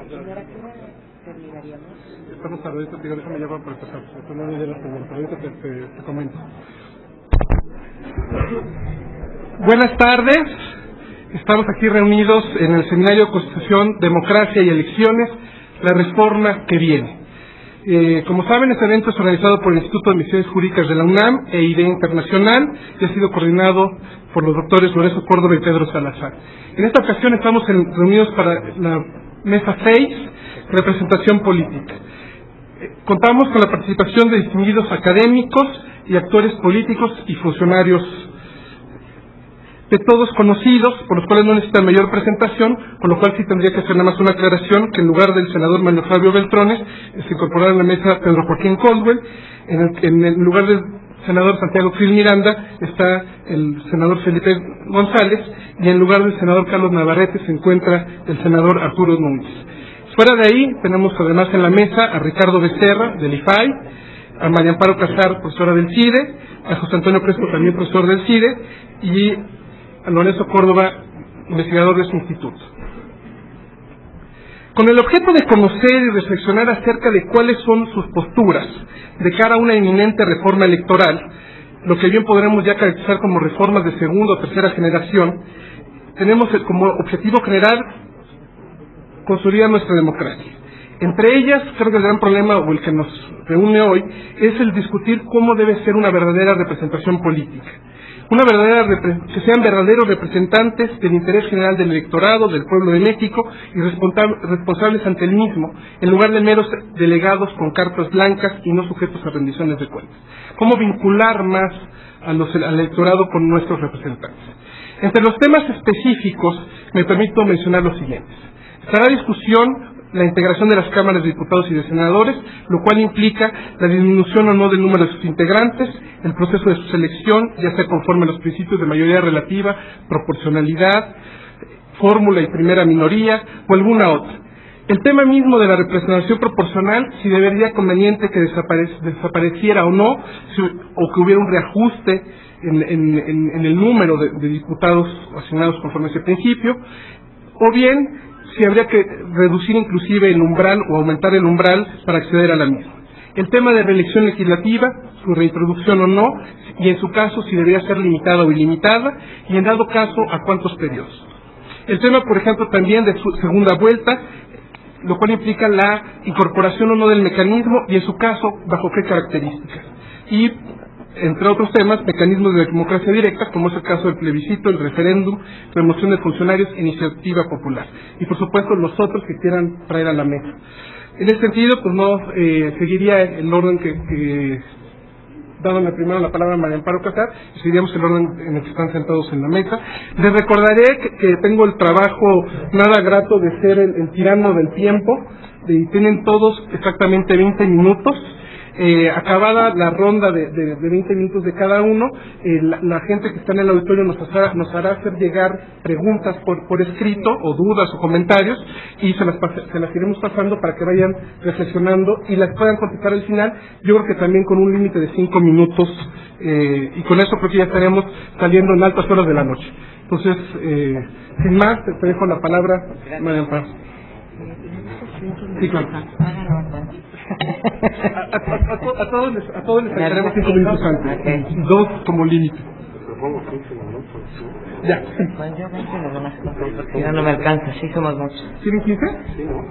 Señora, ¿qué hora terminaríamos? Estamos ahorita, digo, déjame llamar para empezar. No me idea, ahorita te comento. Buenas tardes. Estamos aquí reunidos en el Seminario Constitución, Democracia y Elecciones, la reforma que viene. Como saben, este evento es organizado por el Instituto de Investigaciones Jurídicas de la UNAM e IDEA Internacional y ha sido coordinado por los doctores Lorenzo Córdoba y Pedro Salazar. En esta ocasión estamos reunidos para la mesa 6, representación política. Contamos con la participación de distinguidos académicos y actores políticos y funcionarios de todos conocidos, por los cuales no necesitan mayor presentación, por lo cual sí tendría que hacer nada más una aclaración, que en lugar del senador Manuel Fabio Beltrones, se incorporará a la mesa Pedro Joaquín Caldwell, en el lugar del senador Santiago Krill Miranda está el senador Felipe González, y en lugar del senador Carlos Navarrete se encuentra el senador Arturo Núñez. Fuera de ahí, tenemos además en la mesa a Ricardo Becerra, del IFAI, a María Amparo Casar, profesora del CIDE, a José Antonio Crespo, también profesor del CIDE, y a Lorenzo Córdoba, investigador de este instituto. Con el objeto de conocer y reflexionar acerca de cuáles son sus posturas de cara a una inminente reforma electoral, lo que bien podremos ya caracterizar como reformas de segunda o tercera generación, tenemos como objetivo general consolidar nuestra democracia. Entre ellas, creo que el gran problema, o el que nos reúne hoy, es el discutir cómo debe ser una verdadera representación política. Que sean verdaderos representantes del interés general del electorado, del pueblo de México, y responsables ante el mismo, en lugar de meros delegados con cartas blancas y no sujetos a rendiciones de cuentas. ¿Cómo vincular más al electorado con nuestros representantes? Entre los temas específicos, me permito mencionar los siguientes. Estará a discusión la integración de las cámaras de diputados y de senadores, lo cual implica la disminución o no del número de sus integrantes, el proceso de su selección, ya sea conforme a los principios de mayoría relativa, proporcionalidad, fórmula y primera minoría, o alguna otra. El tema mismo de la representación proporcional, si debería conveniente que desapareciera o no, o que hubiera un reajuste en el número de diputados asignados conforme a ese principio, o bien si habría que reducir inclusive el umbral o aumentar el umbral para acceder a la misma. El tema de reelección legislativa, su reintroducción o no, y en su caso si debería ser limitada o ilimitada, y en dado caso a cuántos periodos. El tema, por ejemplo, también de su segunda vuelta, lo cual implica la incorporación o no del mecanismo, y en su caso, bajo qué características. Y entre otros temas, mecanismos de democracia directa, como es el caso del plebiscito, el referéndum, remoción de funcionarios, iniciativa popular. Y por supuesto los otros que quieran traer a la mesa. En ese sentido, pues no seguiría el orden que dando primero la palabra a María Amparo Casar, y seguiríamos el orden en el que están sentados en la mesa. Les recordaré que tengo el trabajo nada grato de ser el tirano del tiempo, y tienen todos exactamente 20 minutos. Acabada la ronda de 20 minutos de cada uno, la gente que está en el auditorio nos hará hacer llegar preguntas por escrito, o dudas o comentarios, y se las iremos pasando para que vayan reflexionando y las puedan contestar al final. Yo creo que también con un límite de 5 minutos, y con eso creo que ya estaremos saliendo en altas horas de la noche. Entonces, sin más, te dejo la palabra, María Amparo. Sí, claro. A todos les sacaremos 5 minutos antes, 2 como límite. Ya. Bueno, yo 20 nomás, porque ya no me alcanza, sí somos muchos. ¿Tienen 15?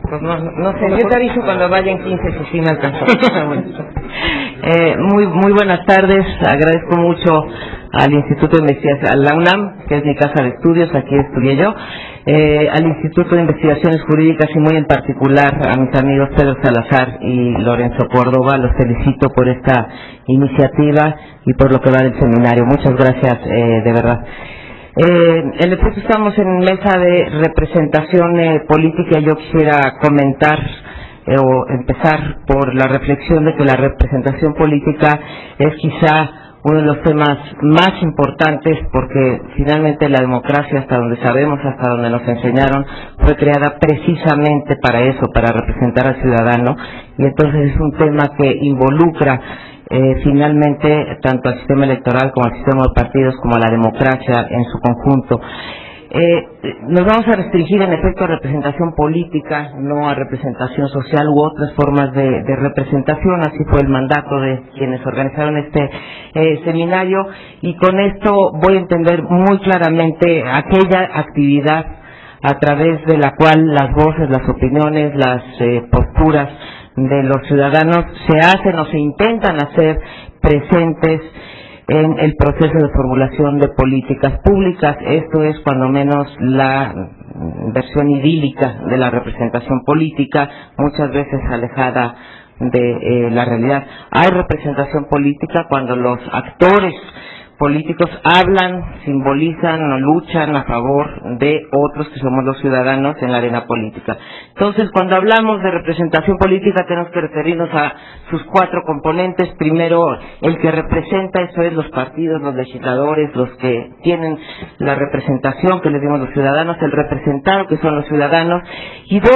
Pues no sé, yo te aviso cuando vayan 15 si sí me alcanzó. Muy buenas tardes, agradezco mucho al Instituto de Investigación, a la UNAM, que es mi casa de estudios, aquí estudié yo, al Instituto de Investigaciones Jurídicas y muy en particular a mis amigos Pedro Salazar y Lorenzo Córdoba. Los felicito por esta iniciativa y por lo que va del seminario. Muchas gracias, de verdad. En efecto, estamos en mesa de representación política. Yo quisiera comentar o empezar por la reflexión de que la representación política es quizá uno de los temas más importantes, porque finalmente la democracia, hasta donde sabemos, hasta donde nos enseñaron, fue creada precisamente para eso, para representar al ciudadano, y entonces es un tema que involucra finalmente tanto al sistema electoral como al sistema de partidos como a la democracia en su conjunto. Nos vamos a restringir en efecto a representación política, no a representación social u otras formas de representación. Así fue el mandato de quienes organizaron este seminario, y con esto voy a entender muy claramente aquella actividad a través de la cual las voces, las opiniones, las posturas de los ciudadanos se hacen o se intentan hacer presentes en el proceso de formulación de políticas públicas. Esto es cuando menos la versión idílica de la representación política, muchas veces alejada de la realidad. Hay representación política cuando los actores políticos hablan, simbolizan o luchan a favor de otros que somos los ciudadanos en la arena política. Entonces, cuando hablamos de representación política tenemos que referirnos a sus 4 componentes. Primero, el que representa, eso es los partidos, los legisladores, los que tienen la representación que les dimos los ciudadanos, el representado, que son los ciudadanos, y 2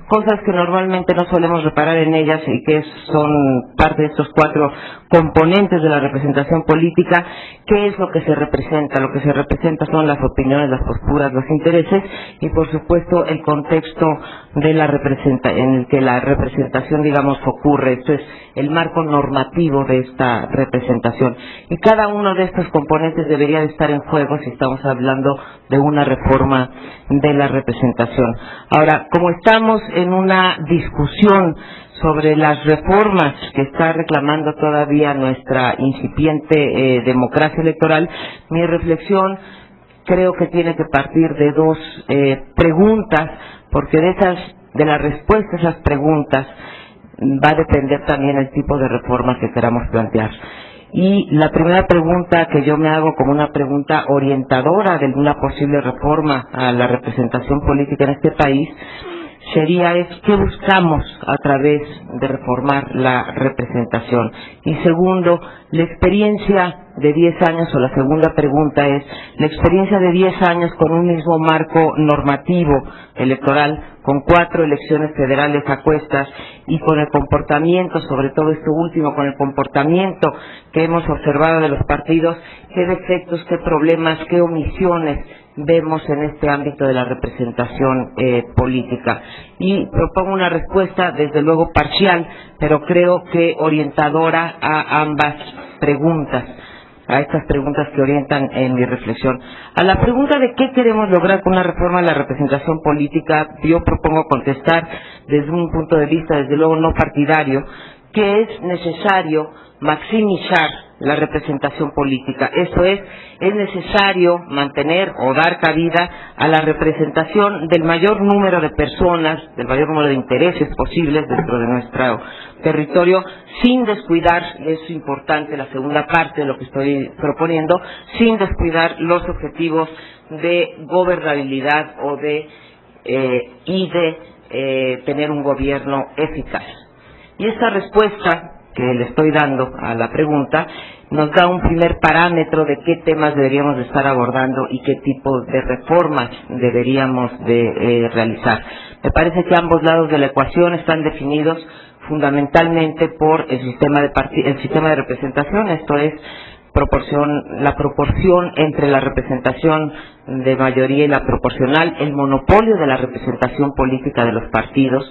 cosas que normalmente no solemos reparar en ellas y que son parte de estos 4 componentes de la representación política. ¿Qué es lo que se representa? Lo que se representa son las opiniones, las posturas, los intereses y, por supuesto, el contexto de en el que la representación, digamos, ocurre. Esto es el marco normativo de esta representación. Y cada uno de estos componentes debería de estar en juego si estamos hablando de una reforma de la representación. Ahora, como estamos en una discusión sobre las reformas que está reclamando todavía nuestra incipiente democracia electoral, mi reflexión creo que tiene que partir de 2 preguntas, porque de la respuesta a esas preguntas va a depender también el tipo de reforma que queramos plantear. Y la primera pregunta que yo me hago como una pregunta orientadora de una posible reforma a la representación política en este país sería ¿qué buscamos a través de reformar la representación? Y segundo, la experiencia de 10 años, o la segunda pregunta es, la experiencia de 10 años con un mismo marco normativo electoral, con 4 elecciones federales a cuestas, y con el comportamiento, sobre todo esto último, con el comportamiento que hemos observado de los partidos, qué defectos, qué problemas, qué omisiones vemos en este ámbito de la representación política. Y propongo una respuesta, desde luego parcial, pero creo que orientadora a ambas preguntas, a estas preguntas que orientan en mi reflexión. A la pregunta de qué queremos lograr con una reforma de la representación política, yo propongo contestar desde un punto de vista, desde luego no partidario, que es necesario maximizar la representación política. Eso es necesario mantener o dar cabida a la representación del mayor número de personas, del mayor número de intereses posibles dentro de nuestro territorio, sin descuidar, y es importante la segunda parte de lo que estoy proponiendo, sin descuidar los objetivos de gobernabilidad o de tener un gobierno eficaz. Y esta respuesta que le estoy dando a la pregunta nos da un primer parámetro de qué temas deberíamos de estar abordando y qué tipo de reformas deberíamos de realizar. Me parece que ambos lados de la ecuación están definidos fundamentalmente por el sistema de representación, esto es la proporción entre la representación de mayoría y la proporcional, el monopolio de la representación política de los partidos,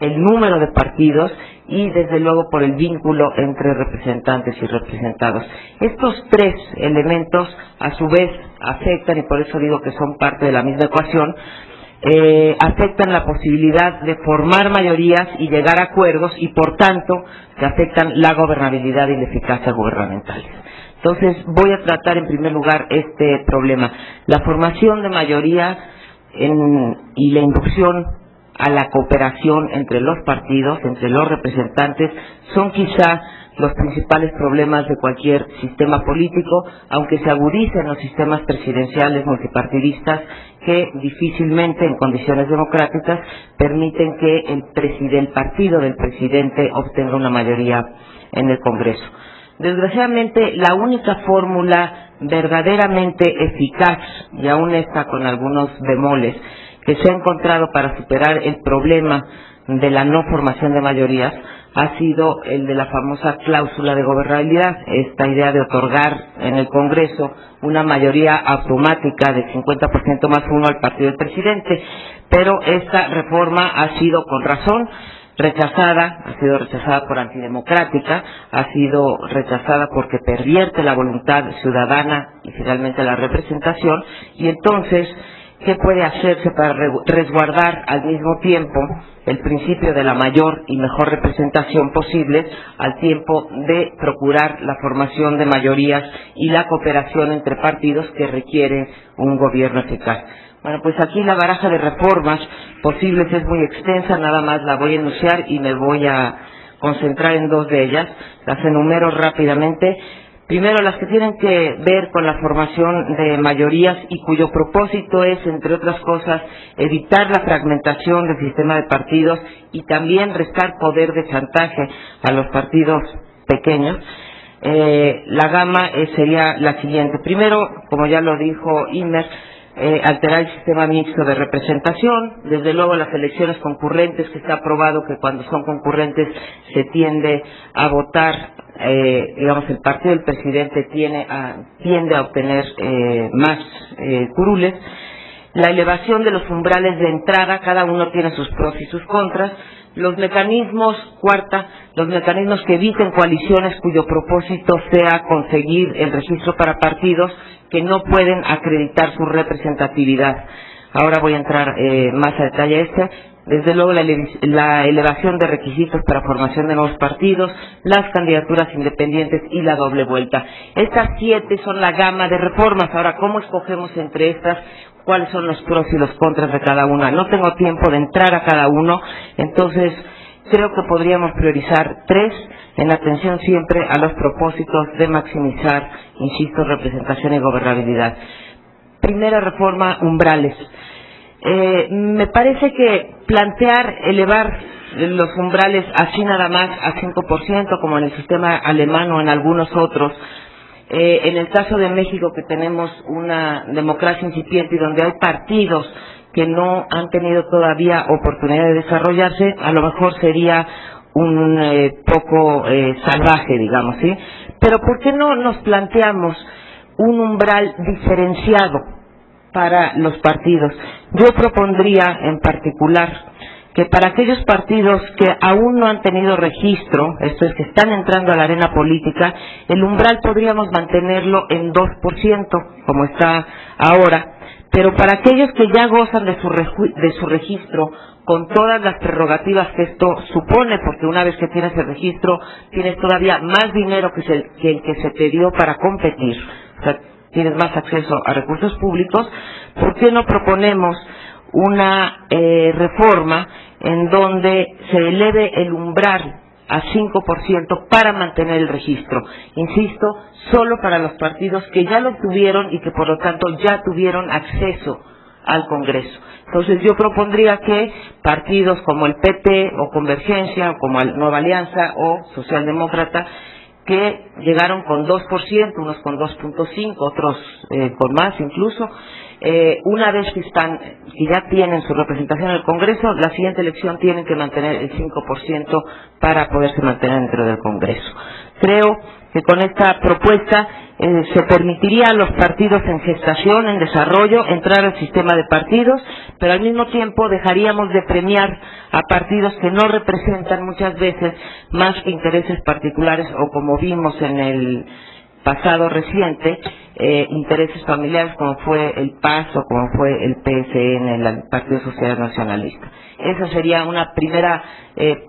el número de partidos y desde luego por el vínculo entre representantes y representados. Estos 3 elementos a su vez afectan, y por eso digo que son parte de la misma ecuación, afectan la posibilidad de formar mayorías y llegar a acuerdos, y por tanto que afectan la gobernabilidad y la eficacia gubernamentales. Entonces voy a tratar en primer lugar este problema. La formación de mayoría y la inducción a la cooperación entre los partidos, entre los representantes, son quizá los principales problemas de cualquier sistema político, aunque se agudicen los sistemas presidenciales multipartidistas que difícilmente en condiciones democráticas permiten que el partido del presidente obtenga una mayoría en el Congreso. Desgraciadamente, la única fórmula verdaderamente eficaz, y aún esta con algunos bemoles, que se ha encontrado para superar el problema de la no formación de mayorías, ha sido el de la famosa cláusula de gobernabilidad, esta idea de otorgar en el Congreso una mayoría automática de 50% más uno al partido del presidente, pero esta reforma ha sido con razón rechazada, ha sido rechazada por antidemocrática, ha sido rechazada porque pervierte la voluntad ciudadana y finalmente la representación, y entonces, ¿qué puede hacerse para resguardar al mismo tiempo el principio de la mayor y mejor representación posible, al tiempo de procurar la formación de mayorías y la cooperación entre partidos que requiere un gobierno eficaz? Bueno, pues aquí la baraja de reformas posibles es muy extensa, nada más la voy a enunciar y me voy a concentrar en dos de ellas. Las enumero rápidamente. Primero, las que tienen que ver con la formación de mayorías y cuyo propósito es, entre otras cosas, evitar la fragmentación del sistema de partidos y también restar poder de chantaje a los partidos pequeños. La gama sería la siguiente. Primero, como ya lo dijo Inmer, alterar el sistema mixto de representación, desde luego las elecciones concurrentes, que está probado que cuando son concurrentes se tiende a votar, el partido del presidente tiende a obtener más curules. La elevación de los umbrales de entrada, cada uno tiene sus pros y sus contras. Los mecanismos que eviten coaliciones cuyo propósito sea conseguir el registro para partidos que no pueden acreditar su representatividad. Ahora voy a entrar más a detalle Desde luego la elevación de requisitos para formación de nuevos partidos, las candidaturas independientes y la doble vuelta. Estas 7 son la gama de reformas. Ahora, ¿cómo escogemos entre estas? ¿Cuáles son los pros y los contras de cada una? No tengo tiempo de entrar a cada uno, entonces creo que podríamos priorizar 3 en atención siempre a los propósitos de maximizar, insisto, representación y gobernabilidad. Primera reforma, umbrales. Me parece que plantear elevar los umbrales así nada más a 5%, como en el sistema alemán o en algunos otros, en el caso de México, que tenemos una democracia incipiente y donde hay partidos que no han tenido todavía oportunidad de desarrollarse, a lo mejor sería un poco salvaje, digamos, ¿sí? Pero ¿por qué no nos planteamos un umbral diferenciado para los partidos? Yo propondría en particular que para aquellos partidos que aún no han tenido registro, esto es, que están entrando a la arena política, el umbral podríamos mantenerlo en 2%, como está ahora, pero para aquellos que ya gozan de su registro, con todas las prerrogativas que esto supone, porque una vez que tienes el registro, tienes todavía más dinero que el que se te dio para competir, o sea, tienes más acceso a recursos públicos. ¿Por qué no proponemos una reforma en donde se eleve el umbral a 5% para mantener el registro? Insisto, solo para los partidos que ya lo tuvieron y que por lo tanto ya tuvieron acceso al Congreso. Entonces yo propondría que partidos como el PT o Convergencia o como Nueva Alianza o Socialdemócrata, que llegaron con 2%, unos con 2.5%, otros con más incluso, una vez que ya tienen su representación en el Congreso, la siguiente elección tienen que mantener el 5% para poderse mantener dentro del Congreso. Creo que con esta propuesta se permitiría a los partidos en gestación, en desarrollo, entrar al sistema de partidos, pero al mismo tiempo dejaríamos de premiar a partidos que no representan muchas veces más que intereses particulares o, como vimos en el pasado reciente, intereses familiares, como fue el PAS o como fue el PSN, el Partido Social Nacionalista. Esa sería una primera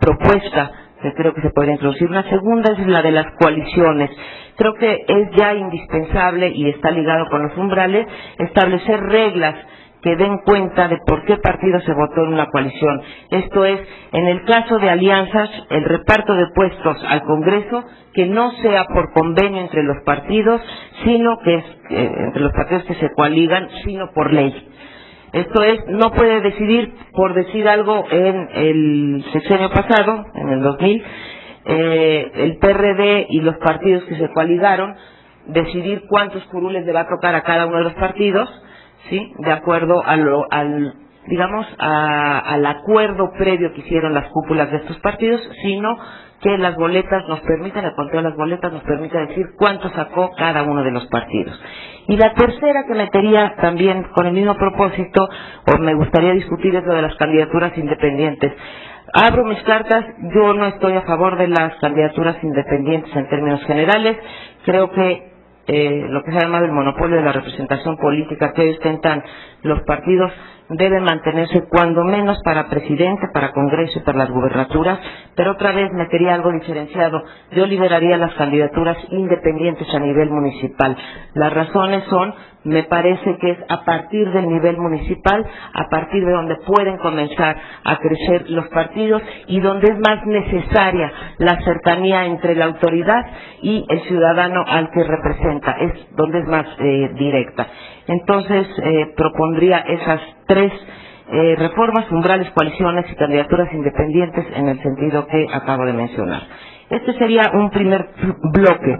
propuesta que creo que se podría introducir. Una segunda es la de las coaliciones. Creo que es ya indispensable, y está ligado con los umbrales, establecer reglas que den cuenta de por qué partido se votó en una coalición. Esto es, en el caso de alianzas, el reparto de puestos al Congreso, que no sea por convenio entre los partidos, sino que es entre los partidos que se coaligan, sino por ley. Esto es, no puede decidir, por decir algo, en el sexenio pasado, en el 2000, el PRD y los partidos que se coaligaron, decidir cuántos curules le va a tocar a cada uno de los partidos, ¿sí?, de acuerdo al digamos, al acuerdo previo que hicieron las cúpulas de estos partidos, sino que las boletas nos permiten, el conteo de las boletas nos permite decir cuánto sacó cada uno de los partidos. Y la tercera que metería también con el mismo propósito, o me gustaría discutir, es lo de las candidaturas independientes. Abro mis cartas, yo no estoy a favor de las candidaturas independientes en términos generales. Creo que lo que se ha llamado el monopolio de la representación política que hoy ostentan los partidos debe mantenerse cuando menos para presidente, para Congreso y para las gubernaturas, pero otra vez metería algo diferenciado. Yo liberaría las candidaturas independientes a nivel municipal. Las razones son, me parece que es a partir del nivel municipal, a partir de donde pueden comenzar a crecer los partidos y donde es más necesaria la cercanía entre la autoridad y el ciudadano al que representa, es donde es más directa. Entonces, propondría esas tres reformas: umbrales, coaliciones y candidaturas independientes en el sentido que acabo de mencionar. Este sería un primer bloque.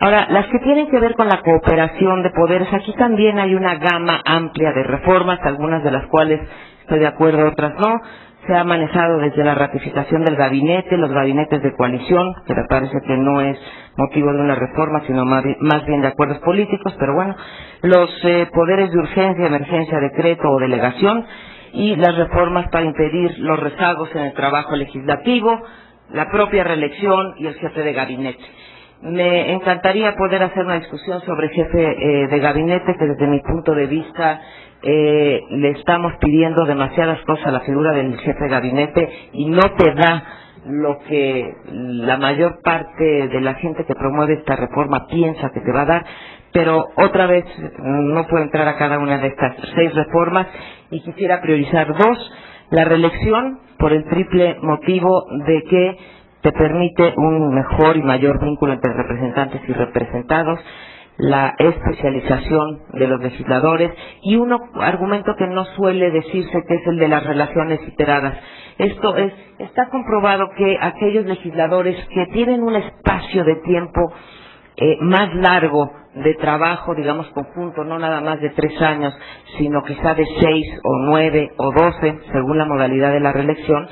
Ahora, las que tienen que ver con la cooperación de poderes, aquí también hay una gama amplia de reformas, algunas de las cuales estoy de acuerdo, otras no. Se ha manejado desde la ratificación del gabinete, los gabinetes de coalición, que me parece que no es motivo de una reforma, sino más bien de acuerdos políticos, pero bueno, los poderes de urgencia, emergencia, decreto o delegación, y las reformas para impedir los rezagos en el trabajo legislativo, la propia reelección y el jefe de gabinete. Me encantaría poder hacer una discusión sobre jefe de gabinete, que desde mi punto de vista le estamos pidiendo demasiadas cosas a la figura del jefe de gabinete y no te da lo que la mayor parte de la gente que promueve esta reforma piensa que te va a dar, pero otra vez no puedo entrar a cada una de estas 6 reformas y quisiera priorizar 2. La reelección, por el triple motivo de que te permite un mejor y mayor vínculo entre representantes y representados, la especialización de los legisladores y un argumento que no suele decirse, que es el de las relaciones iteradas. Esto está comprobado que aquellos legisladores que tienen un espacio de tiempo más largo de trabajo, digamos conjunto, no nada más de 3 años, sino quizá de 6 o 9 o 12, según la modalidad de la reelección,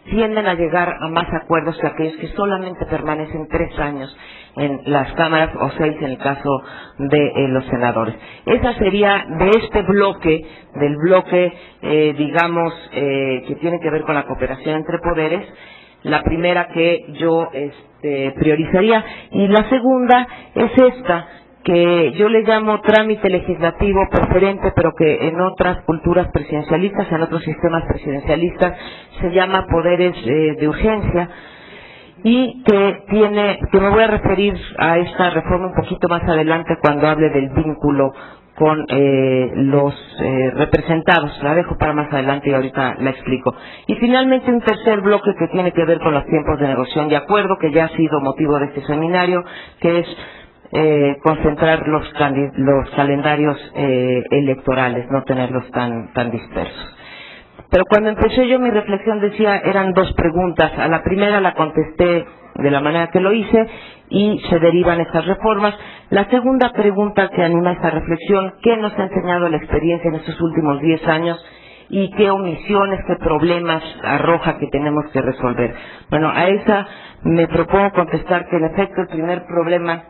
tienden a llegar a más acuerdos que aquellos que solamente permanecen 3 años en las cámaras o 6 en el caso de los senadores. Esa sería de este bloque, del bloque, digamos, que tiene que ver con la cooperación entre poderes, la primera que yo priorizaría. Y la segunda es esta, que yo le llamo trámite legislativo preferente, pero que en otras culturas presidencialistas, en otros sistemas presidencialistas, se llama poderes de urgencia, y que me voy a referir a esta reforma un poquito más adelante cuando hable del vínculo con los representados. La dejo para más adelante y ahorita la explico. Y finalmente un tercer bloque que tiene que ver con los tiempos de negociación y acuerdo, que ya ha sido motivo de este seminario, que es concentrar los calendarios electorales, no tenerlos tan dispersos. Pero cuando empecé yo mi reflexión decía, eran 2 preguntas. A la primera la contesté de la manera que lo hice y se derivan estas reformas. La segunda pregunta que anima esta reflexión: ¿qué nos ha enseñado la experiencia en estos últimos 10 años y qué omisiones, qué problemas arroja que tenemos que resolver? Bueno, a esa me propongo contestar que en efecto el primer problema,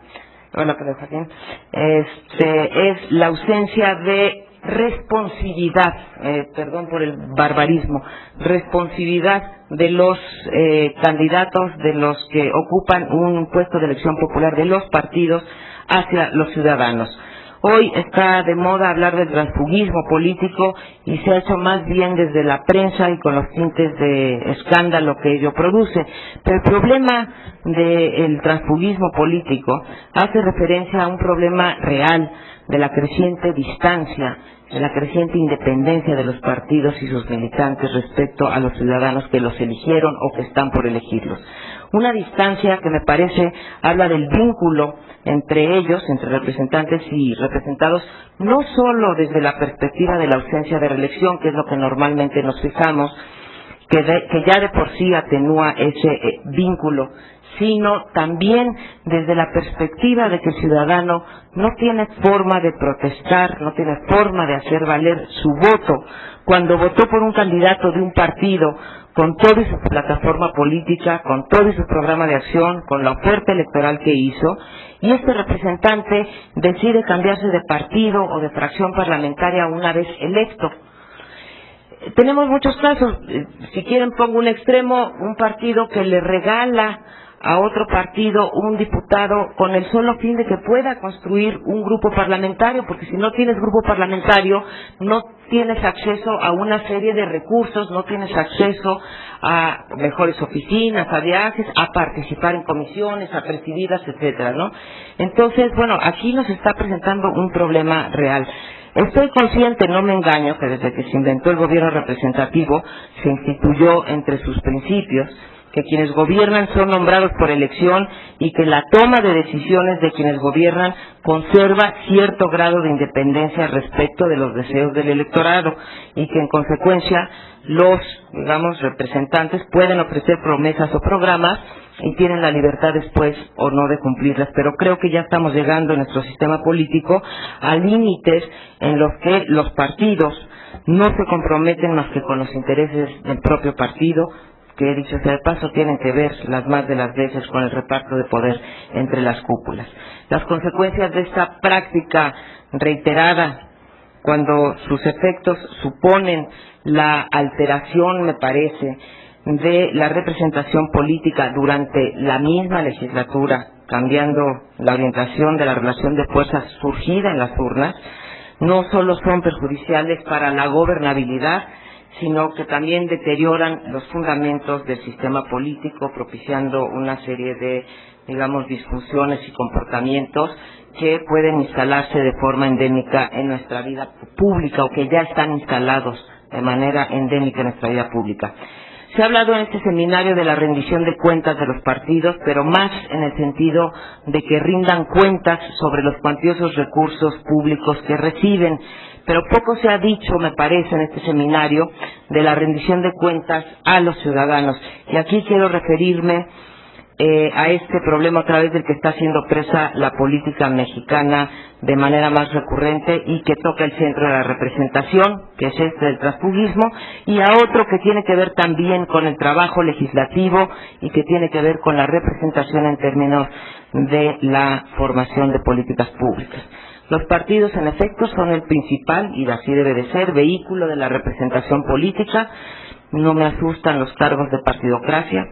Joaquín, es la ausencia de responsividad, perdón por el barbarismo, responsividad de los candidatos, de los que ocupan un puesto de elección popular, de los partidos hacia los ciudadanos. Hoy está de moda hablar del transfugismo político y se ha hecho más bien desde la prensa y con los tintes de escándalo que ello produce. Pero el problema del transfugismo político hace referencia a un problema real de la creciente distancia, de la creciente independencia de los partidos y sus militantes respecto a los ciudadanos que los eligieron o que están por elegirlos. Una distancia que me parece habla del vínculo entre ellos, entre representantes y representados, no solo desde la perspectiva de la ausencia de reelección, que es lo que normalmente nos fijamos, que ya de por sí atenúa ese vínculo, sino también desde la perspectiva de que el ciudadano no tiene forma de protestar, no tiene forma de hacer valer su voto cuando votó por un candidato de un partido con toda su plataforma política, con todo su programa de acción, con la oferta electoral que hizo, y este representante decide cambiarse de partido o de fracción parlamentaria una vez electo. Tenemos muchos casos. Si quieren pongo un extremo, un partido que le regala a otro partido un diputado con el solo fin de que pueda construir un grupo parlamentario, porque si no tienes grupo parlamentario no tienes acceso a una serie de recursos, no tienes acceso a mejores oficinas, a viajes, a participar en comisiones, a presidirlas, etcétera, ¿no? Entonces, bueno, aquí nos está presentando un problema real. Estoy consciente, no me engaño, que desde que se inventó el gobierno representativo se instituyó entre sus principios que quienes gobiernan son nombrados por elección y que la toma de decisiones de quienes gobiernan conserva cierto grado de independencia respecto de los deseos del electorado y que en consecuencia los, digamos, representantes pueden ofrecer promesas o programas y tienen la libertad después o no de cumplirlas, pero creo que ya estamos llegando en nuestro sistema político a límites en los que los partidos no se comprometen más que con los intereses del propio partido, que dicho sea de paso tienen que ver las más de las veces con el reparto de poder entre las cúpulas. Las consecuencias de esta práctica reiterada, cuando sus efectos suponen la alteración, me parece, de la representación política durante la misma legislatura, cambiando la orientación de la relación de fuerzas surgida en las urnas, no solo son perjudiciales para la gobernabilidad, sino que también deterioran los fundamentos del sistema político, propiciando una serie de, digamos, disfunciones y comportamientos que pueden instalarse de forma endémica en nuestra vida pública o que ya están instalados de manera endémica en nuestra vida pública. Se ha hablado en este seminario de la rendición de cuentas de los partidos, pero más en el sentido de que rindan cuentas sobre los cuantiosos recursos públicos que reciben, pero poco se ha dicho, me parece, en este seminario de la rendición de cuentas a los ciudadanos. Y aquí quiero referirme a este problema a través del que está siendo presa la política mexicana de manera más recurrente y que toca el centro de la representación, que es este del transfugismo, y a otro que tiene que ver también con el trabajo legislativo y que tiene que ver con la representación en términos de la formación de políticas públicas. Los partidos, en efecto, son el principal, y así debe de ser, vehículo de la representación política. No me asustan los cargos de partidocracia.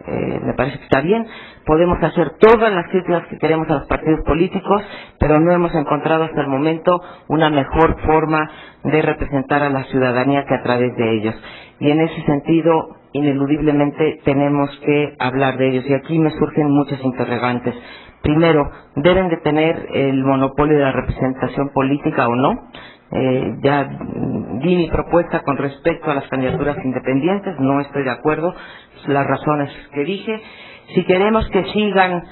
Me parece que está bien. Podemos hacer todas las críticas que queremos a los partidos políticos, pero no hemos encontrado hasta el momento una mejor forma de representar a la ciudadanía que a través de ellos. Y en ese sentido, ineludiblemente, tenemos que hablar de ellos. Y aquí me surgen muchas interrogantes. Primero, ¿deben de tener el monopolio de la representación política o no? Ya di mi propuesta con respecto a las candidaturas independientes, no estoy de acuerdo, las razones que dije. Si queremos que sigan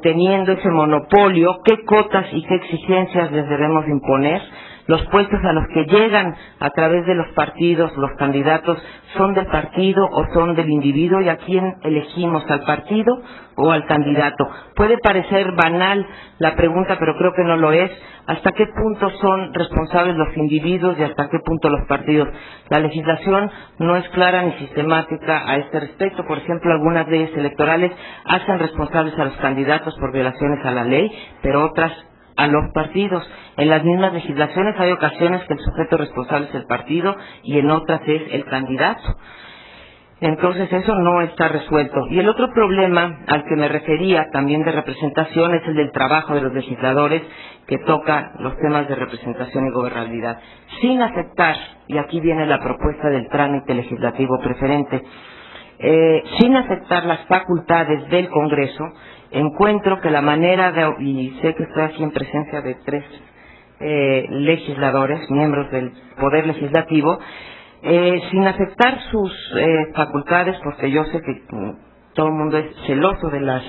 teniendo ese monopolio, ¿qué cotas y qué exigencias les debemos imponer? Los puestos a los que llegan a través de los partidos, los candidatos, ¿son del partido o son del individuo? ¿Y a quién elegimos, al partido o al candidato? Puede parecer banal la pregunta, pero creo que no lo es. ¿Hasta qué punto son responsables los individuos y hasta qué punto los partidos? La legislación no es clara ni sistemática a este respecto. Por ejemplo, algunas leyes electorales hacen responsables a los candidatos por violaciones a la ley, pero otras a los partidos. En las mismas legislaciones hay ocasiones que el sujeto responsable es el partido y en otras es el candidato. Entonces eso no está resuelto. Y el otro problema al que me refería también de representación es el del trabajo de los legisladores, que toca los temas de representación y gobernabilidad, sin aceptar, y aquí viene la propuesta del trámite legislativo preferente, sin aceptar las facultades del Congreso. Encuentro que la manera de, y sé que estoy aquí en presencia de 3 legisladores, miembros del Poder Legislativo, sin aceptar sus facultades, porque yo sé que todo el mundo es celoso de las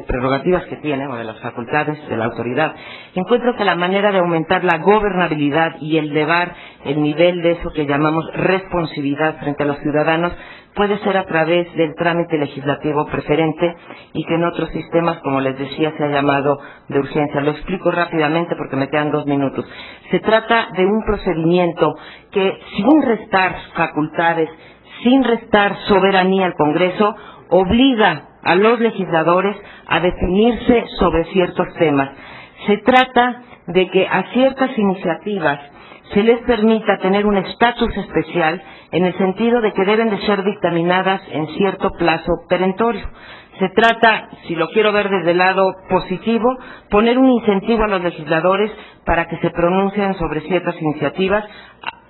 prerrogativas que tiene, o de las facultades de la autoridad, encuentro que la manera de aumentar la gobernabilidad y elevar el nivel de eso que llamamos responsabilidad frente a los ciudadanos puede ser a través del trámite legislativo preferente, y que en otros sistemas, como les decía, se ha llamado de urgencia. Lo explico rápidamente porque me quedan 2 minutos. Se trata de un procedimiento que, sin restar facultades, sin restar soberanía al Congreso, obliga a los legisladores a definirse sobre ciertos temas. Se trata de que a ciertas iniciativas se les permita tener un estatus especial, en el sentido de que deben de ser dictaminadas en cierto plazo perentorio. Se trata, si lo quiero ver desde el lado positivo, poner un incentivo a los legisladores para que se pronuncien sobre ciertas iniciativas,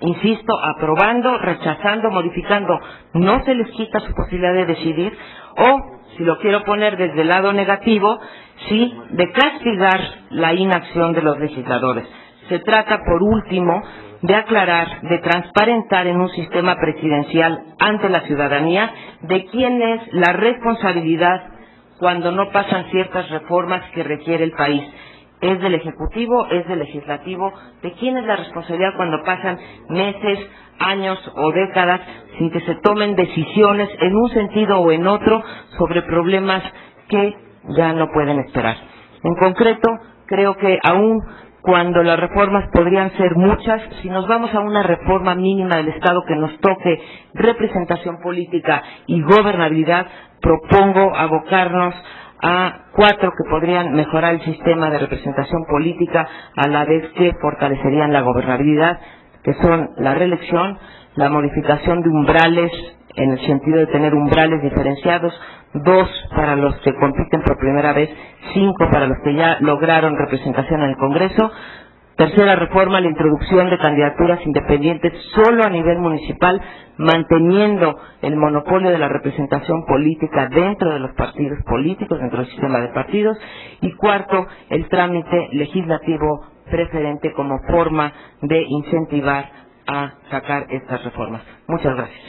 insisto, aprobando, rechazando, modificando. No se les quita su posibilidad de decidir, o, si lo quiero poner desde el lado negativo, sí, de castigar la inacción de los legisladores. Se trata, por último, de aclarar, de transparentar en un sistema presidencial ante la ciudadanía de quién es la responsabilidad cuando no pasan ciertas reformas que requiere el país. ¿Es del Ejecutivo? ¿Es del Legislativo? ¿De quién es la responsabilidad cuando pasan meses, años o décadas sin que se tomen decisiones en un sentido o en otro sobre problemas que ya no pueden esperar? En concreto, creo que aún cuando las reformas podrían ser muchas, si nos vamos a una reforma mínima del Estado que nos toque representación política y gobernabilidad, propongo abocarnos a 4 que podrían mejorar el sistema de representación política a la vez que fortalecerían la gobernabilidad, que son la reelección, la modificación de umbrales en el sentido de tener umbrales diferenciados, 2 para los que compiten por primera vez, 5 para los que ya lograron representación en el Congreso. Tercera reforma, la introducción de candidaturas independientes solo a nivel municipal, manteniendo el monopolio de la representación política dentro de los partidos políticos, dentro del sistema de partidos. Y 4, el trámite legislativo preferente como forma de incentivar a sacar estas reformas. Muchas gracias.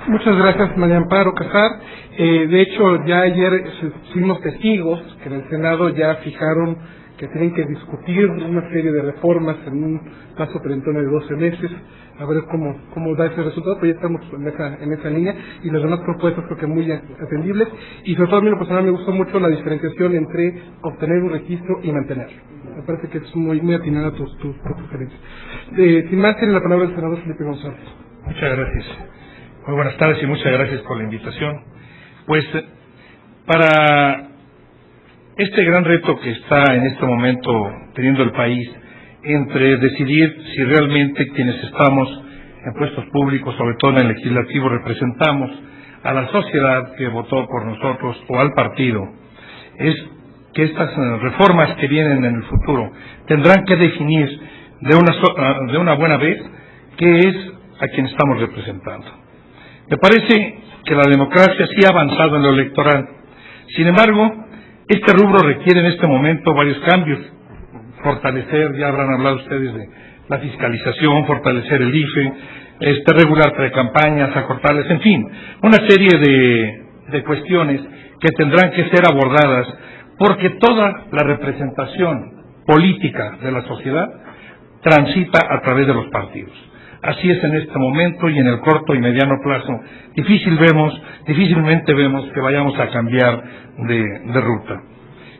Muchas gracias, María Amparo Casar. De hecho, ya ayer fuimos testigos que en el Senado ya fijaron que tienen que discutir una serie de reformas en un plazo perentorio de 12 meses, a ver cómo da ese resultado, pues ya estamos en esa línea, y las demás propuestas creo que muy atendibles, y sobre todo a mí en lo personal me gustó mucho la diferenciación entre obtener un registro y mantenerlo. Me parece que es muy atinada tu sugerencia. Sin más, tiene la palabra el senador Felipe González. Muchas gracias. Muy buenas tardes y muchas gracias por la invitación. Pues para este gran reto que está en este momento teniendo el país entre decidir si realmente quienes estamos en puestos públicos, sobre todo en el legislativo, representamos a la sociedad que votó por nosotros o al partido, es que estas reformas que vienen en el futuro tendrán que definir de una buena vez qué es a quien estamos representando. Me parece que la democracia sí ha avanzado en lo electoral. Sin embargo, este rubro requiere en este momento varios cambios. Fortalecer, ya habrán hablado ustedes de la fiscalización, fortalecer el IFE, regular precampañas, acortarles, en fin, una serie de cuestiones que tendrán que ser abordadas, porque toda la representación política de la sociedad transita a través de los partidos. Así es en este momento, y en el corto y mediano plazo difícilmente vemos que vayamos a cambiar de ruta.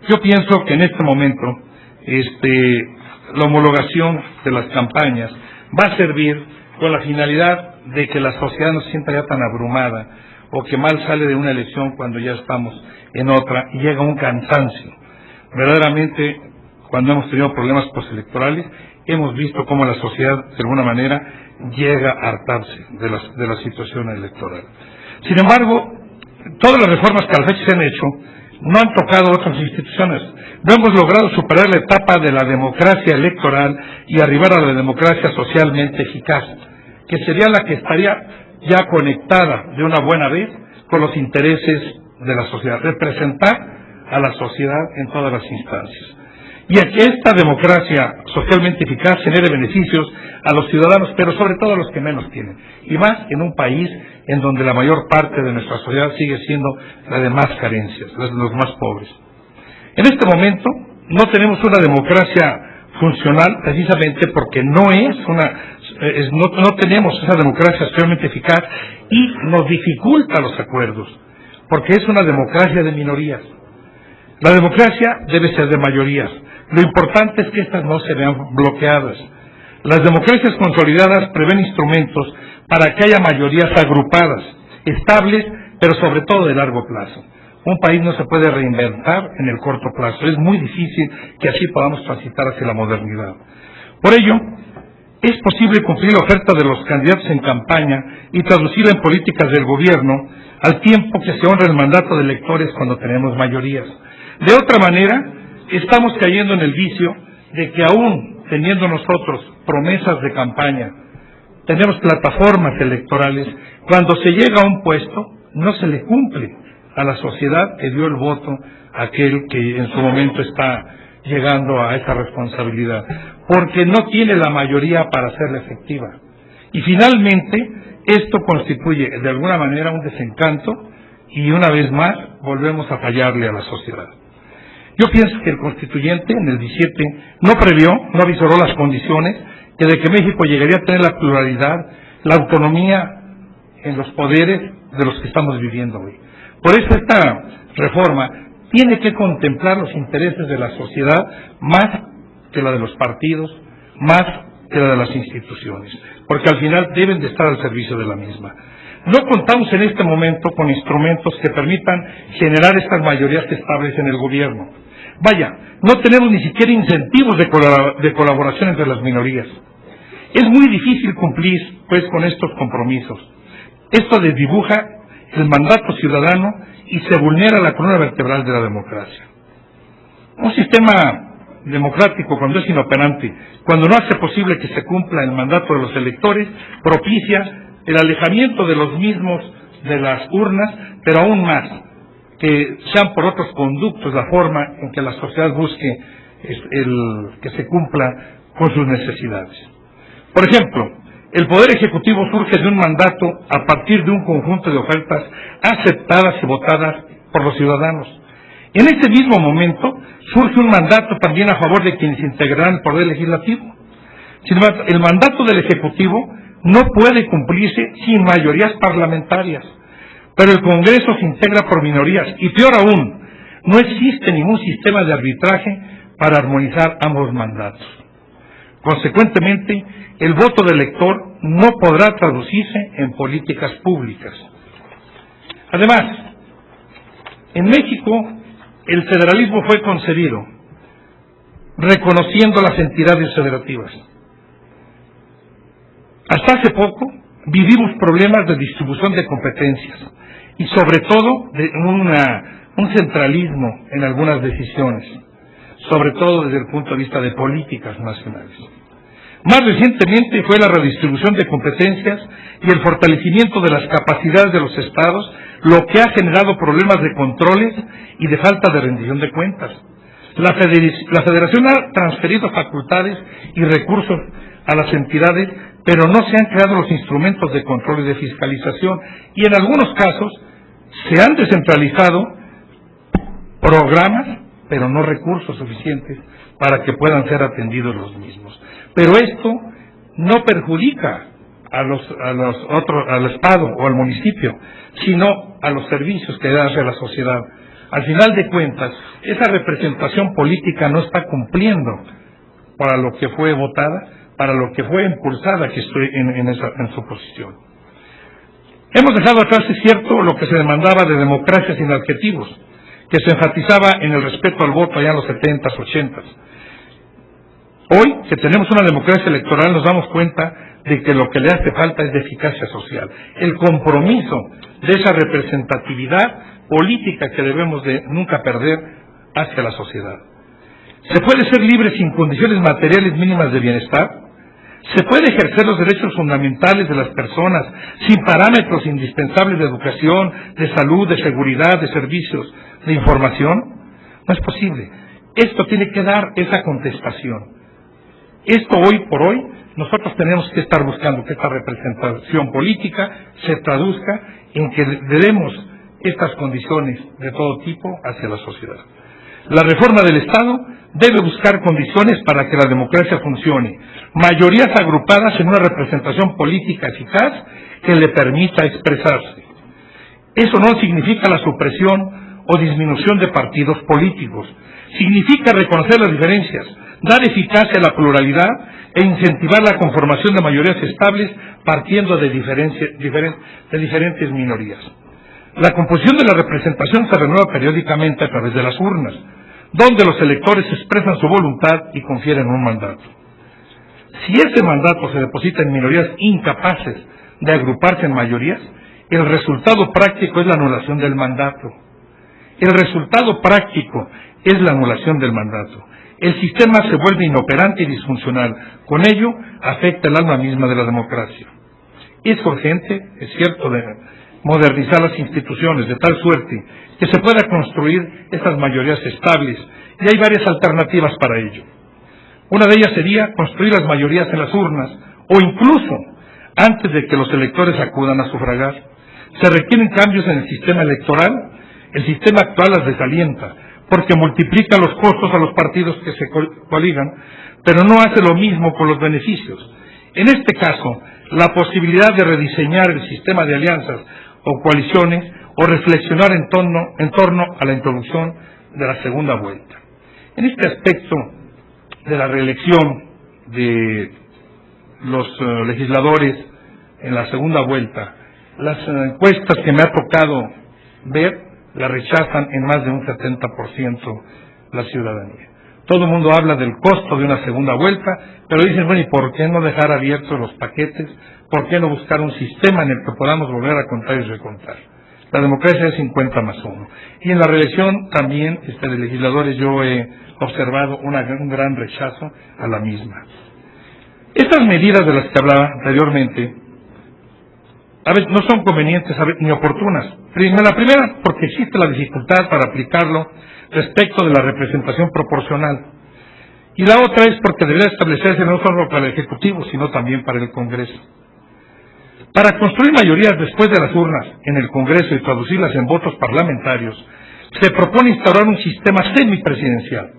Yo pienso que en este momento la homologación de las campañas va a servir con la finalidad de que la sociedad no se sienta ya tan abrumada, o que mal sale de una elección cuando ya estamos en otra y llega un cansancio. Verdaderamente, cuando hemos tenido problemas postelectorales, hemos visto cómo la sociedad, de alguna manera, llega a hartarse de la situación electoral. Sin embargo, todas las reformas que a la fecha se han hecho no han tocado otras instituciones. No hemos logrado superar la etapa de la democracia electoral y arribar a la democracia socialmente eficaz, que sería la que estaría ya conectada de una buena vez con los intereses de la sociedad, representar a la sociedad en todas las instancias. y a que esta democracia socialmente eficaz genere beneficios a los ciudadanos, pero sobre todo a los que menos tienen, y más en un país en donde la mayor parte de nuestra sociedad sigue siendo la de más carencias, los más pobres. En este momento no tenemos una democracia funcional precisamente porque no tenemos esa democracia socialmente eficaz y nos dificulta los acuerdos, porque es una democracia de minorías. La democracia debe ser de mayorías. Lo importante es que estas no se vean bloqueadas. Las democracias consolidadas prevén instrumentos para que haya mayorías agrupadas, estables, pero sobre todo de largo plazo. Un país no se puede reinventar en el corto plazo. Es muy difícil que así podamos transitar hacia la modernidad. Por ello, es posible cumplir la oferta de los candidatos en campaña y traducirla en políticas del gobierno al tiempo que se honra el mandato de electores cuando tenemos mayorías. De otra manera, estamos cayendo en el vicio de que aún teniendo nosotros promesas de campaña, tenemos plataformas electorales, cuando se llega a un puesto no se le cumple a la sociedad que dio el voto a aquel que en su momento está llegando a esa responsabilidad, porque no tiene la mayoría para hacerla efectiva. Y finalmente, esto constituye de alguna manera un desencanto y una vez más volvemos a fallarle a la sociedad. Yo pienso que el constituyente en el 17 no previó, no avisoró las condiciones de que México llegaría a tener la pluralidad, la autonomía en los poderes de los que estamos viviendo hoy. Por eso esta reforma tiene que contemplar los intereses de la sociedad más que la de los partidos, más que la de las instituciones, porque al final deben de estar al servicio de la misma. No contamos en este momento con instrumentos que permitan generar estas mayorías estables en el gobierno. Vaya, no tenemos ni siquiera incentivos de colaboración entre las minorías. Es muy difícil cumplir, pues, con estos compromisos. Esto desdibuja el mandato ciudadano y se vulnera la columna vertebral de la democracia. Un sistema democrático, cuando es inoperante, cuando no hace posible que se cumpla el mandato de los electores, propicia el alejamiento de los mismos de las urnas, pero aún más, que sean por otros conductos la forma en que la sociedad busque que se cumpla con sus necesidades. Por ejemplo, el Poder Ejecutivo surge de un mandato a partir de un conjunto de ofertas aceptadas y votadas por los ciudadanos. En ese mismo momento surge un mandato también a favor de quienes integrarán el Poder Legislativo. Sin embargo, el mandato del Ejecutivo no puede cumplirse sin mayorías parlamentarias, pero el Congreso se integra por minorías y peor aún, no existe ningún sistema de arbitraje para armonizar ambos mandatos. Consecuentemente, el voto del elector no podrá traducirse en políticas públicas. Además, en México el federalismo fue concebido reconociendo las entidades federativas. Hasta hace poco vivimos problemas de distribución de competencias y sobre todo de un centralismo en algunas decisiones, sobre todo desde el punto de vista de políticas nacionales. Más recientemente fue la redistribución de competencias y el fortalecimiento de las capacidades de los estados lo que ha generado problemas de controles y de falta de rendición de cuentas. La Federación ha transferido facultades y recursos a las entidades, pero no se han creado los instrumentos de control y de fiscalización, y en algunos casos se han descentralizado programas, pero no recursos suficientes para que puedan ser atendidos los mismos. Pero esto no perjudica al Estado o al municipio, sino a los servicios que hace la sociedad. Al final de cuentas, esa representación política no está cumpliendo para lo que fue votada, para lo que fue impulsada, que estoy en su posición. Hemos dejado atrás, es cierto, lo que se demandaba de democracia sin adjetivos, que se enfatizaba en el respeto al voto allá en los 70s, 80s. Hoy, que tenemos una democracia electoral, nos damos cuenta de que lo que le hace falta es de eficacia social, el compromiso de esa representatividad política que debemos de nunca perder hacia la sociedad. ¿Se puede ser libre sin condiciones materiales mínimas de bienestar? ¿Se puede ejercer los derechos fundamentales de las personas sin parámetros indispensables de educación, de salud, de seguridad, de servicios, de información? No es posible. Esto tiene que dar esa contestación. Esto hoy por hoy, nosotros tenemos que estar buscando que esta representación política se traduzca en que le demos estas condiciones de todo tipo hacia la sociedad. La reforma del Estado debe buscar condiciones para que la democracia funcione, mayorías agrupadas en una representación política eficaz que le permita expresarse. Eso no significa la supresión o disminución de partidos políticos, significa reconocer las diferencias, dar eficacia a la pluralidad e incentivar la conformación de mayorías estables partiendo de diferentes minorías. La composición de la representación se renueva periódicamente a través de las urnas, donde los electores expresan su voluntad y confieren un mandato. Si ese mandato se deposita en minorías incapaces de agruparse en mayorías, el resultado práctico es la anulación del mandato. El resultado práctico es la anulación del mandato. El sistema se vuelve inoperante y disfuncional. Con ello, afecta el alma misma de la democracia. Es urgente, es cierto, de modernizar las instituciones de tal suerte que se pueda construir estas mayorías estables, y hay varias alternativas para ello. Una de ellas sería construir las mayorías en las urnas, o incluso antes de que los electores acudan a sufragar. Se requieren cambios en el sistema electoral. El sistema actual las desalienta, porque multiplica los costos a los partidos que se coligan, pero no hace lo mismo con los beneficios. En este caso, la posibilidad de rediseñar el sistema de alianzas o coaliciones o reflexionar en torno a la introducción de la segunda vuelta. En este aspecto de la reelección de los legisladores en la segunda vuelta, las encuestas que me ha tocado ver la rechazan en más de un 70% la ciudadanía. Todo el mundo habla del costo de una segunda vuelta, pero dicen, bueno, ¿y por qué no dejar abiertos los paquetes? ¿Por qué no buscar un sistema en el que podamos volver a contar y recontar? La democracia es 50+1. Y en la reelección también, de legisladores, yo he observado un gran rechazo a la misma. Estas medidas de las que hablaba anteriormente, a veces no son convenientes ni oportunas. La primera, porque existe la dificultad para aplicarlo respecto de la representación proporcional. Y la otra es porque debería establecerse no solo para el Ejecutivo, sino también para el Congreso. Para construir mayorías después de las urnas en el Congreso y traducirlas en votos parlamentarios, se propone instaurar un sistema semipresidencial,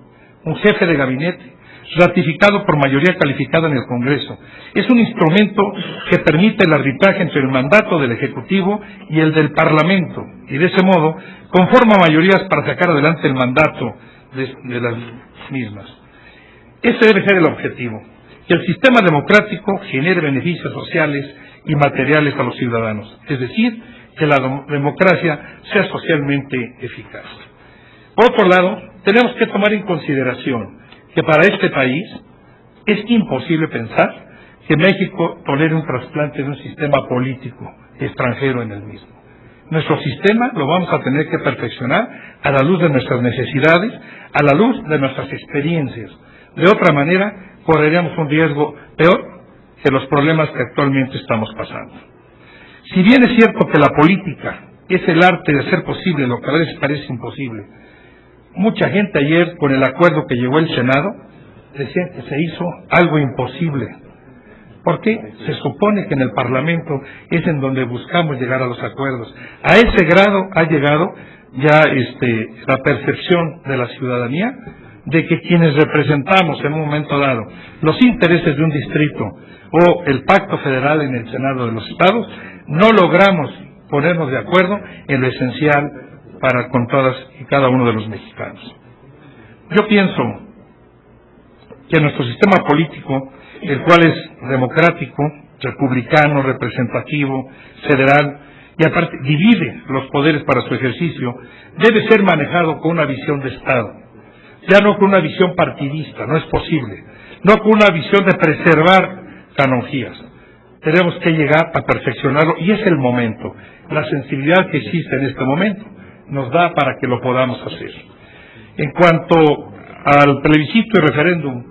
un jefe de gabinete, ratificado por mayoría calificada en el Congreso. Es un instrumento que permite el arbitraje entre el mandato del Ejecutivo y el del Parlamento, y de ese modo conforma mayorías para sacar adelante el mandato de las mismas. Ese debe ser el objetivo, que el sistema democrático genere beneficios sociales y materiales a los ciudadanos, es decir, que la democracia sea socialmente eficaz. Por otro lado, tenemos que tomar en consideración que para este país es imposible pensar que México tolere un trasplante de un sistema político extranjero en el mismo. Nuestro sistema lo vamos a tener que perfeccionar a la luz de nuestras necesidades, a la luz de nuestras experiencias. De otra manera, correríamos un riesgo peor que los problemas que actualmente estamos pasando. Si bien es cierto que la política es el arte de hacer posible lo que a veces parece imposible, mucha gente ayer, con el acuerdo que llegó el Senado, decía que se hizo algo imposible. ¿Por qué? Se supone que en el Parlamento es en donde buscamos llegar a los acuerdos. A ese grado ha llegado ya la percepción de la ciudadanía de que quienes representamos en un momento dado los intereses de un distrito o el pacto federal en el Senado de los Estados, no logramos ponernos de acuerdo en lo esencial para con todas y cada uno de los mexicanos. Yo pienso que nuestro sistema político, el cual es democrático, republicano, representativo, federal, y aparte divide los poderes para su ejercicio, debe ser manejado con una visión de Estado, ya no con una visión partidista, no es posible, no con una visión de preservar canonjías. Tenemos que llegar a perfeccionarlo y es el momento. La sensibilidad que existe en este momento nos da para que lo podamos hacer. En cuanto al plebiscito y referéndum,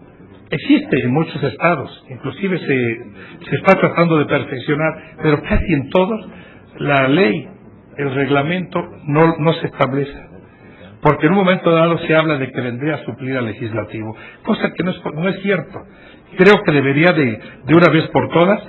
existe en muchos estados, inclusive se está tratando de perfeccionar, pero casi en todos la ley, el reglamento no se establece. porque en un momento dado se habla de que vendría a suplir al legislativo, cosa que no es cierto. Creo que debería de una vez por todas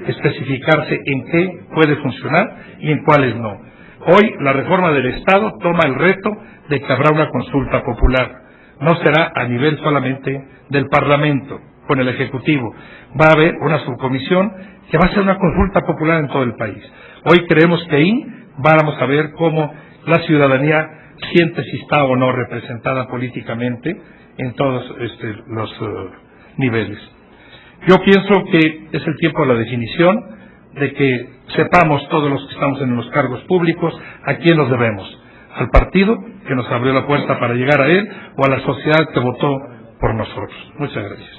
especificarse en qué puede funcionar y en cuáles no. Hoy la reforma del Estado toma el reto de que habrá una consulta popular. No será a nivel solamente del Parlamento, con el Ejecutivo. Va a haber una subcomisión que va a ser una consulta popular en todo el país. Hoy creemos que ahí vamos a ver cómo la ciudadanía siente si está o no representada políticamente en todos los niveles. Yo pienso que es el tiempo de la definición, de que sepamos todos los que estamos en los cargos públicos a quién nos debemos, al partido que nos abrió la puerta para llegar a él o a la sociedad que votó por nosotros. Muchas gracias.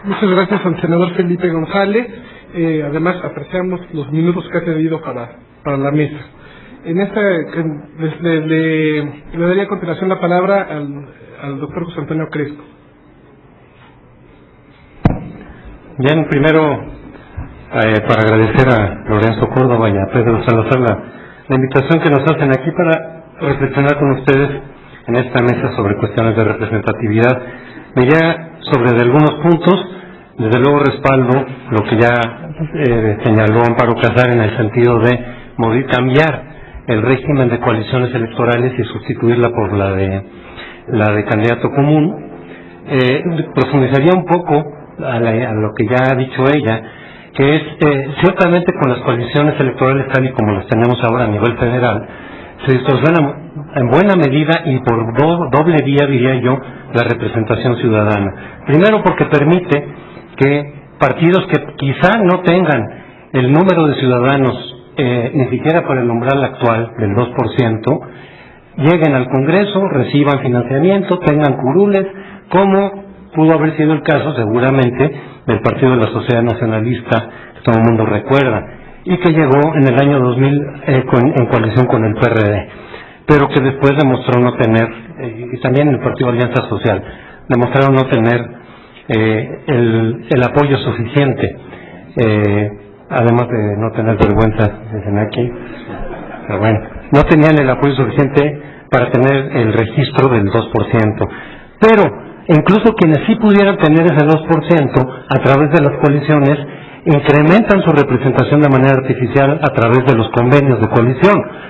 Muchas gracias al senador Felipe González. Además, apreciamos los minutos que ha cedido para la mesa. Le daría a continuación la palabra al doctor José Antonio Crespo. Bien, primero, para agradecer a Lorenzo Córdoba y a Pedro Salazar la invitación que nos hacen aquí para reflexionar con ustedes en esta mesa sobre cuestiones de representatividad. Me iría sobre algunos puntos. Desde luego respaldo lo que ya señaló Amparo Casar en el sentido de cambiar el régimen de coaliciones electorales y sustituirla por la de candidato común. Profundizaría un poco a lo que ya ha dicho ella, que es ciertamente con las coaliciones electorales tal y como las tenemos ahora a nivel federal, se distorsiona en buena medida y por doble vía, diría yo, la representación ciudadana. Primero porque permite que partidos que quizá no tengan el número de ciudadanos ni siquiera por el umbral actual del 2%, lleguen al Congreso, reciban financiamiento, tengan curules, como pudo haber sido el caso seguramente del Partido de la Sociedad Nacionalista, que todo el mundo recuerda, y que llegó en el año 2000 en coalición con el PRD, pero que después demostró no tener, y también el Partido Alianza Social, demostraron no tener el apoyo suficiente, además de no tener vergüenza, dicen aquí, pero bueno, no tenían el apoyo suficiente para tener el registro del 2%, pero incluso quienes sí pudieran tener ese 2% a través de las coaliciones, incrementan su representación de manera artificial a través de los convenios de coalición.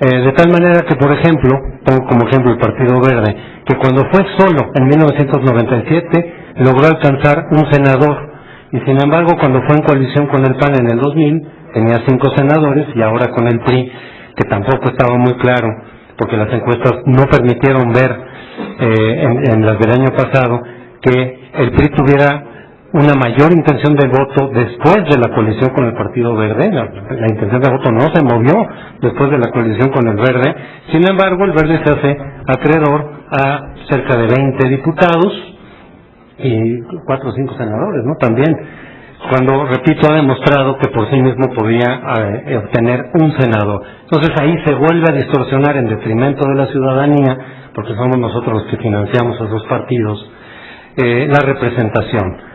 De tal manera que, por ejemplo, pongo como ejemplo el Partido Verde, que cuando fue solo en 1997 logró alcanzar un senador, y sin embargo cuando fue en coalición con el PAN en el 2000 tenía 5 senadores, y ahora con el PRI, que tampoco estaba muy claro, porque las encuestas no permitieron ver en las del año pasado que el PRI tuviera una mayor intención de voto después de la coalición con el Partido Verde. La intención de voto no se movió después de la coalición con el Verde. Sin embargo, el Verde se hace acreedor a cerca de 20 diputados y 4 o 5 senadores, ¿no? También, cuando, repito, ha demostrado que por sí mismo podía obtener un senador. Entonces ahí se vuelve a distorsionar en detrimento de la ciudadanía, porque somos nosotros los que financiamos a esos partidos, la representación.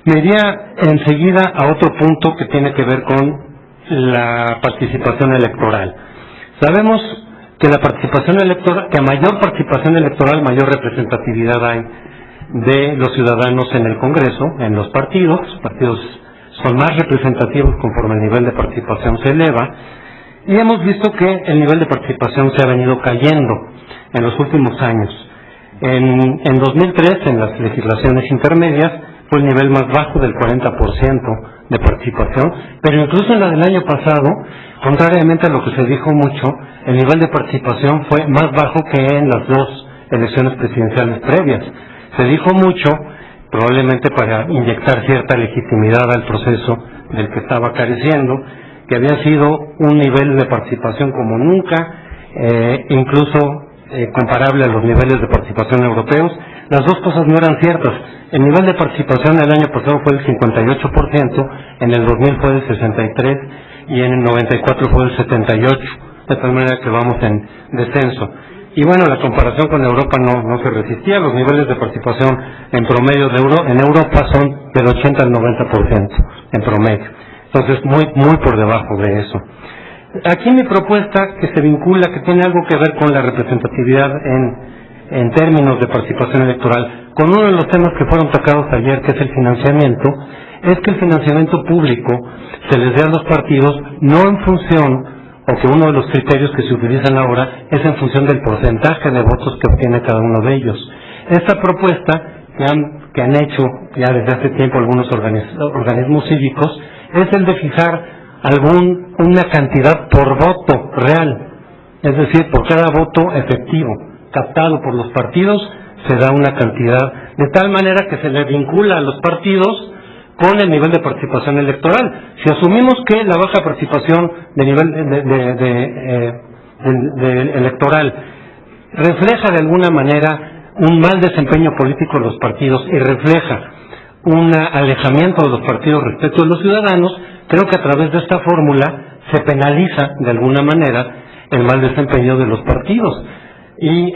Me iría enseguida a otro punto que tiene que ver con la participación electoral. Sabemos que la participación electoral, que a mayor participación electoral, mayor representatividad hay de los ciudadanos en el Congreso, en los partidos. Los partidos son más representativos conforme el nivel de participación se eleva, y hemos visto que el nivel de participación se ha venido cayendo en los últimos años. En 2003, en las legislaciones intermedias, fue el nivel más bajo del 40% de participación, pero incluso en la del año pasado, contrariamente a lo que se dijo mucho, el nivel de participación fue más bajo que en las 2 elecciones presidenciales previas. Se dijo mucho, probablemente para inyectar cierta legitimidad al proceso del que estaba careciendo, que había sido un nivel de participación como nunca, incluso comparable a los niveles de participación europeos. Las dos cosas no eran ciertas. El nivel de participación el año pasado fue del 58%, en el 2000 fue del 63% y en el 94 fue del 78%, de tal manera que vamos en descenso. Y bueno, la comparación con Europa no se resistía. Los niveles de participación en promedio en Europa son del 80 al 90% en promedio. Entonces, muy por debajo de eso. Aquí mi propuesta, que se vincula, que tiene algo que ver con la representatividad en términos de participación electoral, con uno de los temas que fueron tocados ayer, que es el financiamiento, es que el financiamiento público se les dé a los partidos no en función, o que uno de los criterios que se utilizan ahora es en función del porcentaje de votos que obtiene cada uno de ellos. Esta propuesta que han hecho ya desde hace tiempo algunos organismos cívicos es el de fijar una cantidad por voto real, es decir, por cada voto efectivo captado por los partidos se da una cantidad, de tal manera que se le vincula a los partidos con el nivel de participación electoral. Si asumimos que la baja participación de nivel electoral refleja de alguna manera un mal desempeño político de los partidos y refleja un alejamiento de los partidos respecto de los ciudadanos, creo que a través de esta fórmula se penaliza de alguna manera el mal desempeño de los partidos. Y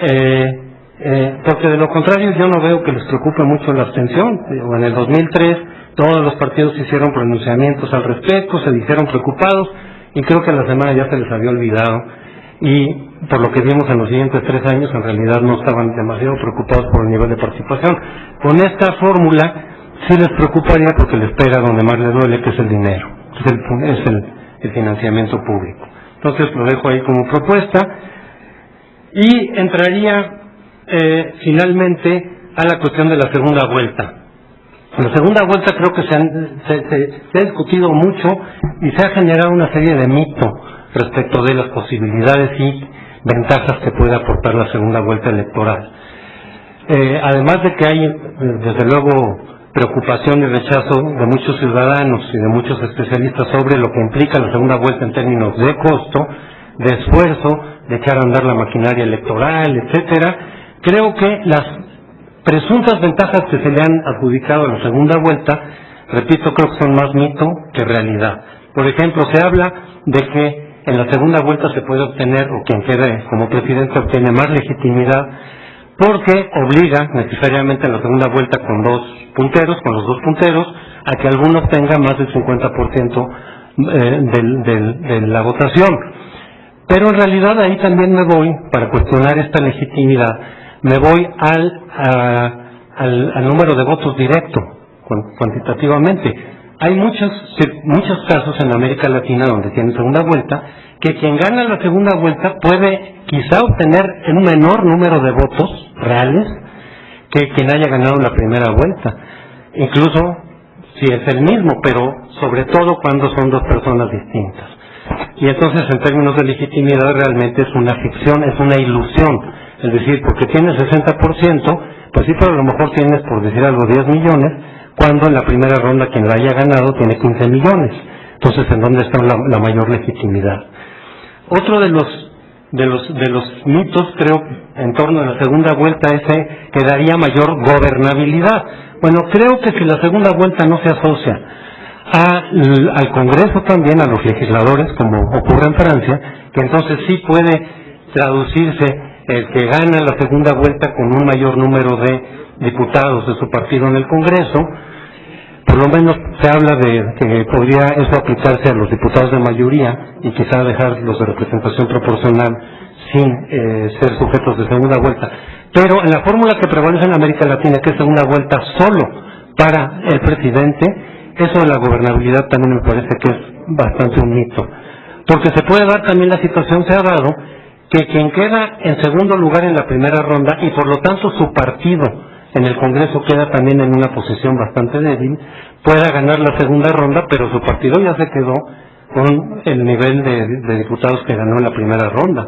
porque de lo contrario yo no veo que les preocupe mucho la abstención. En el 2003 todos los partidos hicieron pronunciamientos al respecto, se dijeron preocupados, y creo que a la semana ya se les había olvidado, y por lo que vimos en los siguientes 3 años en realidad no estaban demasiado preocupados por el nivel de participación. Con esta fórmula sí les preocuparía porque les pega donde más les duele, que es el dinero, es el financiamiento público. Entonces lo dejo ahí como propuesta, y entraría finalmente a la cuestión de la segunda vuelta. En la segunda vuelta creo que se ha discutido mucho y se ha generado una serie de mitos respecto de las posibilidades y ventajas que puede aportar la segunda vuelta electoral. Además de que hay, desde luego, preocupación y rechazo de muchos ciudadanos y de muchos especialistas sobre lo que implica la segunda vuelta en términos de costo, de esfuerzo, de echar a andar la maquinaria electoral, etcétera, creo que las presuntas ventajas que se le han adjudicado a la segunda vuelta, repito, creo que son más mito que realidad. Por ejemplo, se habla de que en la segunda vuelta se puede obtener, o quien quede como presidente obtiene más legitimidad, porque obliga necesariamente en la segunda vuelta con los dos punteros, a que alguno obtenga más del 50% de la votación. Pero en realidad ahí también me voy, para cuestionar esta legitimidad, me voy al número de votos directo, cuantitativamente. Hay muchos casos en América Latina donde tienen segunda vuelta, que quien gana la segunda vuelta puede quizá obtener un menor número de votos reales que quien haya ganado la primera vuelta, incluso si es el mismo, pero sobre todo cuando son dos personas distintas. Y entonces en términos de legitimidad realmente es una ficción, es una ilusión. Es decir, porque tienes 60%, pues sí, pero a lo mejor tienes, por decir algo, 10 millones, cuando en la primera ronda quien la haya ganado tiene 15 millones. Entonces, ¿en dónde está la mayor legitimidad? Otro de los mitos, creo, en torno a la segunda vuelta es que daría mayor gobernabilidad. Bueno, creo que si la segunda vuelta no se asocia al Congreso también, a los legisladores, como ocurre en Francia, que entonces sí puede traducirse el que gana la segunda vuelta con un mayor número de diputados de su partido en el Congreso. Por lo menos se habla de que podría eso aplicarse a los diputados de mayoría y quizá dejar los de representación proporcional sin ser sujetos de segunda vuelta. Pero en la fórmula que prevalece en América Latina, que es segunda vuelta solo para el presidente, eso de la gobernabilidad también me parece que es bastante un mito. Porque se puede dar también la situación, se ha dado, que quien queda en segundo lugar en la primera ronda y por lo tanto su partido en el Congreso queda también en una posición bastante débil, pueda ganar la segunda ronda, pero su partido ya se quedó con el nivel de diputados que ganó en la primera ronda,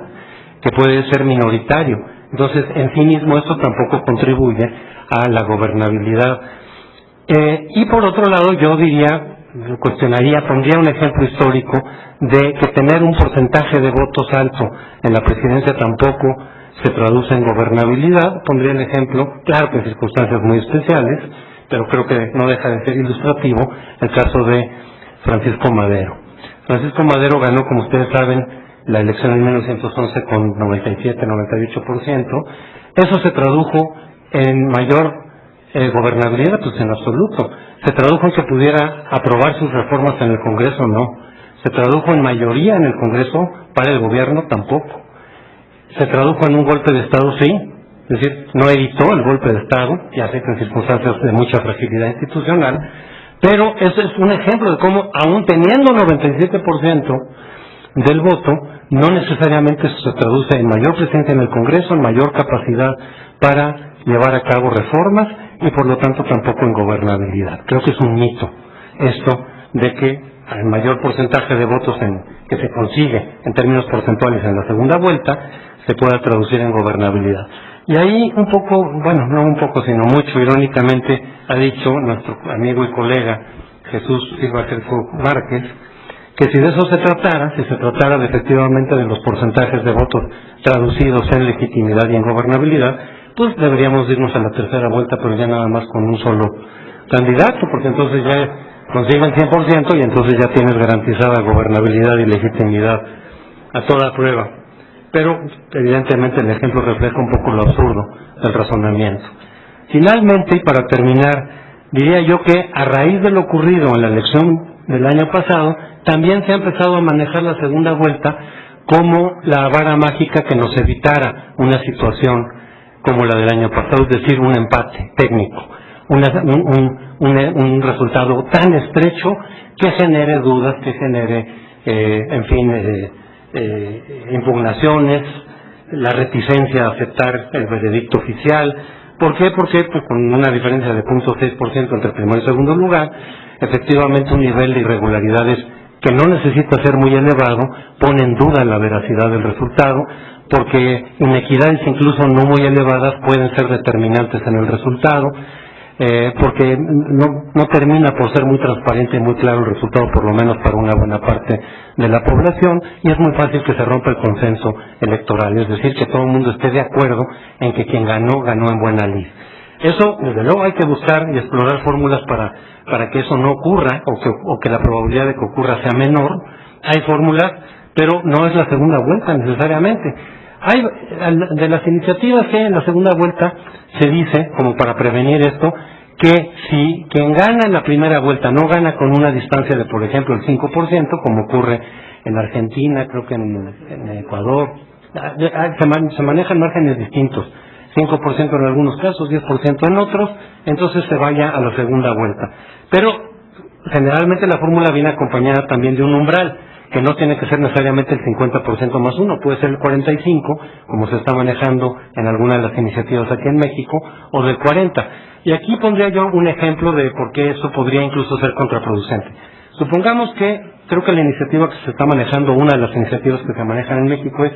que puede ser minoritario. Entonces, en sí mismo esto tampoco contribuye a la gobernabilidad. Y por otro lado, yo pondría un ejemplo histórico de que tener un porcentaje de votos alto en la presidencia tampoco se traduce en gobernabilidad. Pondría el ejemplo, claro que en circunstancias muy especiales, pero creo que no deja de ser ilustrativo, el caso de Francisco Madero. Francisco Madero ganó, como ustedes saben, la elección en 1911 con 97-98%, eso se tradujo en mayor gobernabilidad, pues en absoluto. Se tradujo en que pudiera aprobar sus reformas en el Congreso, no. Se tradujo en mayoría en el Congreso, para el gobierno tampoco. Se tradujo en un golpe de Estado, sí, es decir, no evitó el golpe de Estado, ya sé que en circunstancias de mucha fragilidad institucional, pero ese es un ejemplo de cómo, aún teniendo 97% del voto, no necesariamente eso se traduce en mayor presencia en el Congreso, en mayor capacidad para llevar a cabo reformas y por lo tanto tampoco en gobernabilidad. Creo que es un mito esto de que el mayor porcentaje de votos que se consigue en términos porcentuales en la segunda vuelta se pueda traducir en gobernabilidad. Y ahí un poco, bueno, no un poco, sino mucho irónicamente, ha dicho nuestro amigo y colega Jesús Silva Cerco Márquez, que si de eso se tratara, si se tratara efectivamente de los porcentajes de votos traducidos en legitimidad y en gobernabilidad, pues deberíamos irnos a la tercera vuelta, pero ya nada más con un solo candidato, porque entonces ya consiguen 100% y entonces ya tienes garantizada gobernabilidad y legitimidad a toda prueba. Pero evidentemente el ejemplo refleja un poco lo absurdo del razonamiento. Finalmente, y para terminar, diría yo que a raíz de lo ocurrido en la elección del año pasado, también se ha empezado a manejar la segunda vuelta como la vara mágica que nos evitara una situación como la del año pasado, es decir, un empate técnico, un resultado tan estrecho que genere dudas, que genere, impugnaciones, la reticencia a aceptar el veredicto oficial. ¿Por qué? Porque pues, con una diferencia de 0.6% entre primer y segundo lugar, efectivamente un nivel de irregularidades que no necesita ser muy elevado pone en duda la veracidad del resultado, porque inequidades incluso no muy elevadas pueden ser determinantes en el resultado, porque no termina por ser muy transparente y muy claro el resultado, por lo menos para una buena parte de la población, y es muy fácil que se rompa el consenso electoral, es decir, que todo el mundo esté de acuerdo en que quien ganó, ganó en buena lid. Eso, desde luego, hay que buscar y explorar fórmulas para que eso no ocurra, o que la probabilidad de que ocurra sea menor. Hay fórmulas, pero no es la segunda vuelta necesariamente. Hay de las iniciativas que en la segunda vuelta se dice, como para prevenir esto, que si quien gana en la primera vuelta no gana con una distancia de, por ejemplo, el 5%, como ocurre en Argentina, creo que en Ecuador, se manejan márgenes distintos, 5% en algunos casos, 10% en otros, entonces se vaya a la segunda vuelta. Pero generalmente la fórmula viene acompañada también de un umbral, que no tiene que ser necesariamente el 50% más uno, puede ser el 45%, como se está manejando en algunas de las iniciativas aquí en México, o del 40%. Y aquí pondría yo un ejemplo de por qué eso podría incluso ser contraproducente. Supongamos que, creo que la iniciativa que se está manejando, una de las iniciativas que se manejan en México es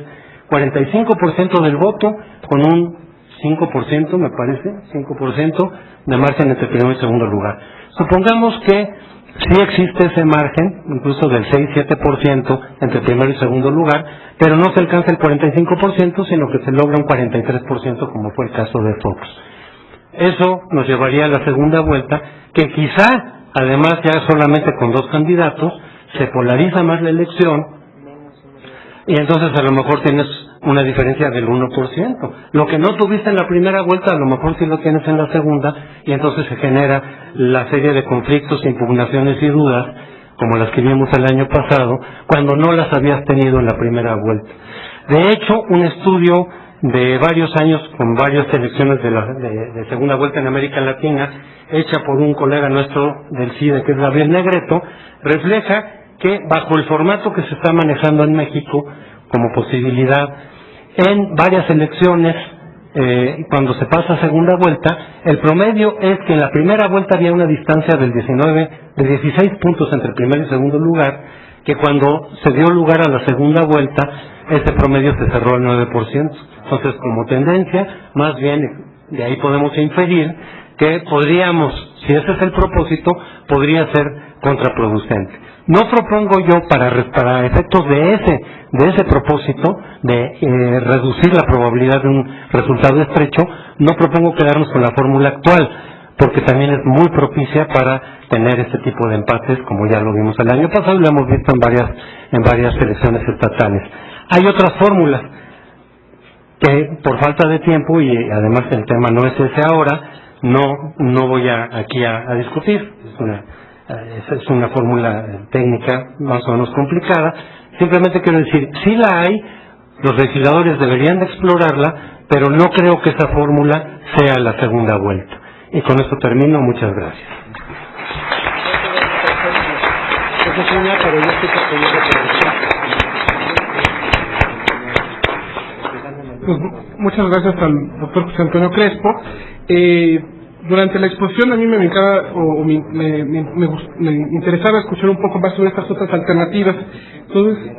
45% del voto con un 5%, me parece, 5% de margen entre primero y segundo lugar. Supongamos que sí existe ese margen, incluso del 6-7% entre primero y segundo lugar, pero no se alcanza el 45%, sino que se logra un 43%, como fue el caso de Fox. Eso nos llevaría a la segunda vuelta, que quizá, además ya solamente con dos candidatos, se polariza más la elección, y entonces a lo mejor tienes una diferencia del 1%. Lo que no tuviste en la primera vuelta, a lo mejor sí lo tienes en la segunda, y entonces se genera la serie de conflictos, impugnaciones y dudas, como las que vimos el año pasado, cuando no las habías tenido en la primera vuelta. De hecho, un estudio de varios años, con varias elecciones de segunda vuelta en América Latina, hecha por un colega nuestro del CIDE, que es Gabriel Negreto, refleja que bajo el formato que se está manejando en México como posibilidad, en varias elecciones, cuando se pasa a segunda vuelta, el promedio es que en la primera vuelta había una distancia de 16 puntos entre primer y segundo lugar, que cuando se dio lugar a la segunda vuelta, ese promedio se cerró al 9%. Entonces, como tendencia, más bien, de ahí podemos inferir que podríamos, si ese es el propósito, podría ser contraproducente. No propongo yo, para efectos de ese propósito, de reducir la probabilidad de un resultado estrecho, no propongo quedarnos con la fórmula actual, porque también es muy propicia para tener este tipo de empates, como ya lo vimos el año pasado y lo hemos visto en varias elecciones estatales. Hay otras fórmulas que por falta de tiempo, y además el tema no es ese ahora, no voy aquí a discutir. Es una fórmula técnica más o menos complicada. Simplemente quiero decir, sí la hay, los legisladores deberían de explorarla, pero no creo que esa fórmula sea la segunda vuelta. Y con esto termino. Muchas gracias. Pues, muchas gracias al doctor José Antonio Crespo. Durante la exposición a mí me interesaba escuchar un poco más sobre estas otras alternativas. Entonces,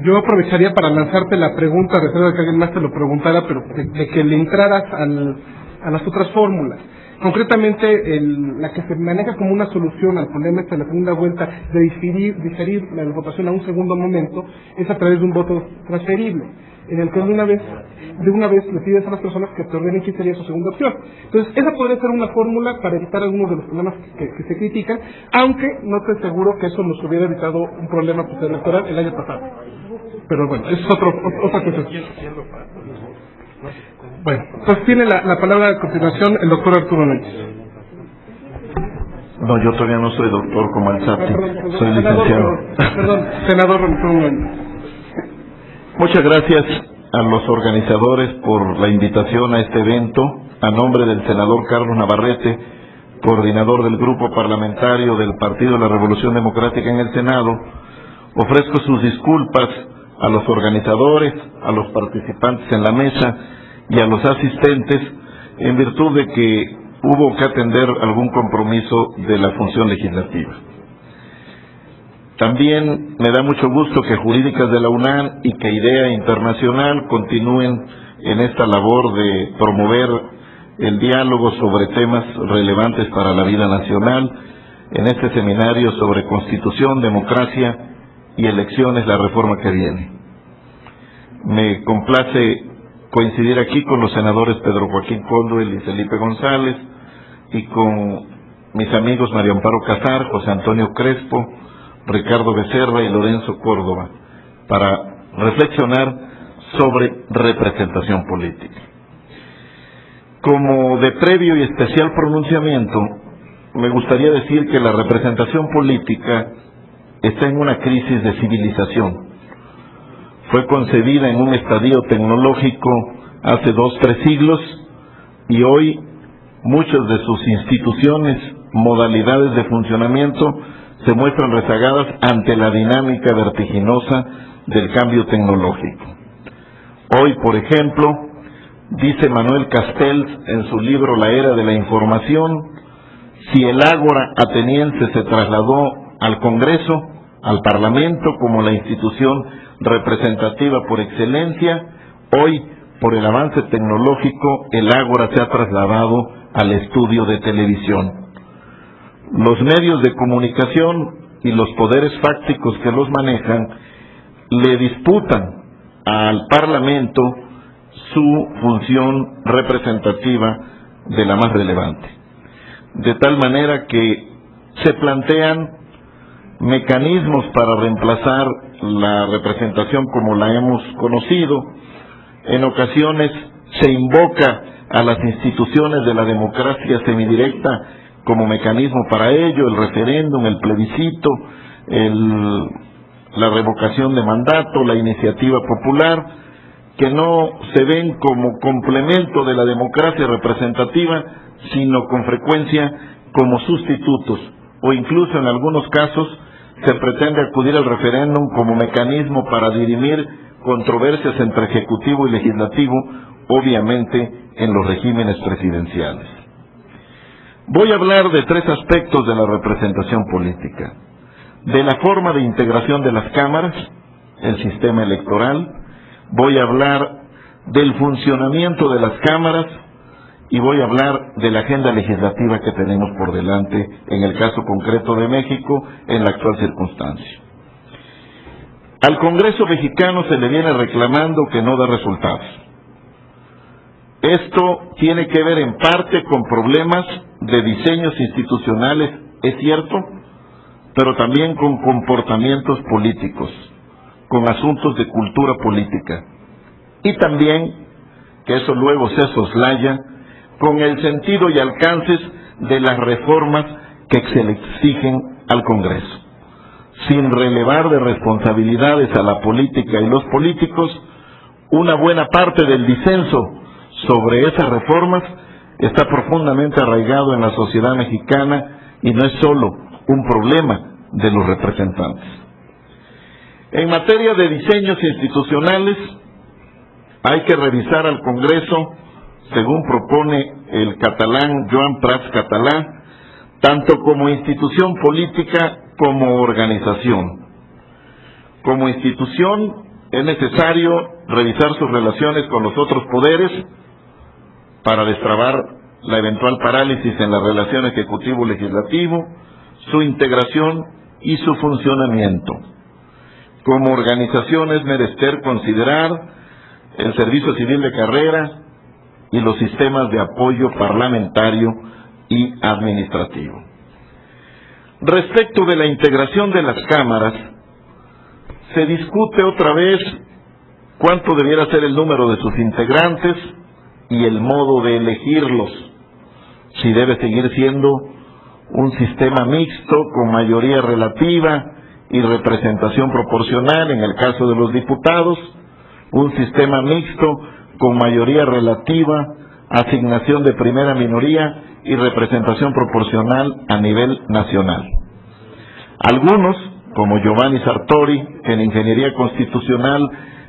yo aprovecharía para lanzarte la pregunta, a reserva de que alguien más te lo preguntara, pero de que le entraras a las otras fórmulas. Concretamente, la que se maneja como una solución al problema de la segunda vuelta de diferir la votación a un segundo momento es a través de un voto transferible, en el que de una vez le pides a las personas que te ordenen quién sería su segunda opción. Entonces, esa podría ser una fórmula para evitar algunos de los problemas que se critican, aunque no estoy seguro que eso nos hubiera evitado un problema electoral el año pasado. Pero bueno, eso es otra cuestión. Bueno, pues tiene la palabra a continuación el doctor Arturo Núñez. No, yo todavía no soy doctor como Alzate, soy licenciado. Perdón, senador Arturo Núñez. Muchas gracias a los organizadores por la invitación a este evento. A nombre del senador Carlos Navarrete, coordinador del grupo parlamentario del Partido de la Revolución Democrática en el Senado, ofrezco sus disculpas a los organizadores, a los participantes en la mesa y a los asistentes en virtud de que hubo que atender algún compromiso de la función legislativa. También me da mucho gusto que Jurídicas de la UNAM y que IDEA Internacional continúen en esta labor de promover el diálogo sobre temas relevantes para la vida nacional en este seminario sobre Constitución, Democracia y Elecciones, la reforma que viene. Me complace coincidir aquí con los senadores Pedro Joaquín Coldwell y Felipe González y con mis amigos María Amparo Casar, José Antonio Crespo, Ricardo Becerra y Lorenzo Córdoba para reflexionar sobre representación política. Como de previo y especial pronunciamiento, me gustaría decir que la representación política está en una crisis de civilización. Fue concebida en un estadio tecnológico hace 2-3 siglos y hoy muchas de sus instituciones, modalidades de funcionamiento se muestran rezagadas ante la dinámica vertiginosa del cambio tecnológico. Hoy, por ejemplo, dice Manuel Castells en su libro La Era de la Información, si el ágora ateniense se trasladó al Congreso, al Parlamento como la institución representativa por excelencia, hoy, por el avance tecnológico, el ágora se ha trasladado al estudio de televisión. Los medios de comunicación y los poderes fácticos que los manejan le disputan al Parlamento su función representativa de la más relevante. De tal manera que se plantean mecanismos para reemplazar la representación como la hemos conocido. En ocasiones se invoca a las instituciones de la democracia semidirecta como mecanismo para ello, el referéndum, el plebiscito, la revocación de mandato, la iniciativa popular, que no se ven como complemento de la democracia representativa, sino con frecuencia como sustitutos, o incluso en algunos casos se pretende acudir al referéndum como mecanismo para dirimir controversias entre ejecutivo y legislativo, obviamente en los regímenes presidenciales. Voy a hablar de 3 aspectos de la representación política: de la forma de integración de las cámaras, el sistema electoral, voy a hablar del funcionamiento de las cámaras y voy a hablar de la agenda legislativa que tenemos por delante en el caso concreto de México en la actual circunstancia. Al Congreso mexicano se le viene reclamando que no da resultados. Esto tiene que ver en parte con problemas de diseños institucionales, es cierto, pero también con comportamientos políticos, con asuntos de cultura política. Y también, que eso luego se soslaya, con el sentido y alcances de las reformas que se le exigen al Congreso, sin relevar de responsabilidades a la política y los políticos. Una buena parte del disenso sobre esas reformas está profundamente arraigado en la sociedad mexicana y no es solo un problema de los representantes. En materia de diseños institucionales, hay que revisar al Congreso, según propone el catalán Joan Prats Català, tanto como institución política como organización. Como institución es necesario revisar sus relaciones con los otros poderes para destrabar la eventual parálisis en la relación ejecutivo-legislativo, su integración y su funcionamiento. Como organización es menester considerar el servicio civil de carrera y los sistemas de apoyo parlamentario y administrativo. Respecto de la integración de las cámaras, se discute otra vez cuánto debiera ser el número de sus integrantes y el modo de elegirlos, si debe seguir siendo un sistema mixto con mayoría relativa y representación proporcional en el caso de los diputados, un sistema mixto con mayoría relativa, asignación de primera minoría y representación proporcional a nivel nacional. Algunos, como Giovanni Sartori, en Ingeniería Constitucional,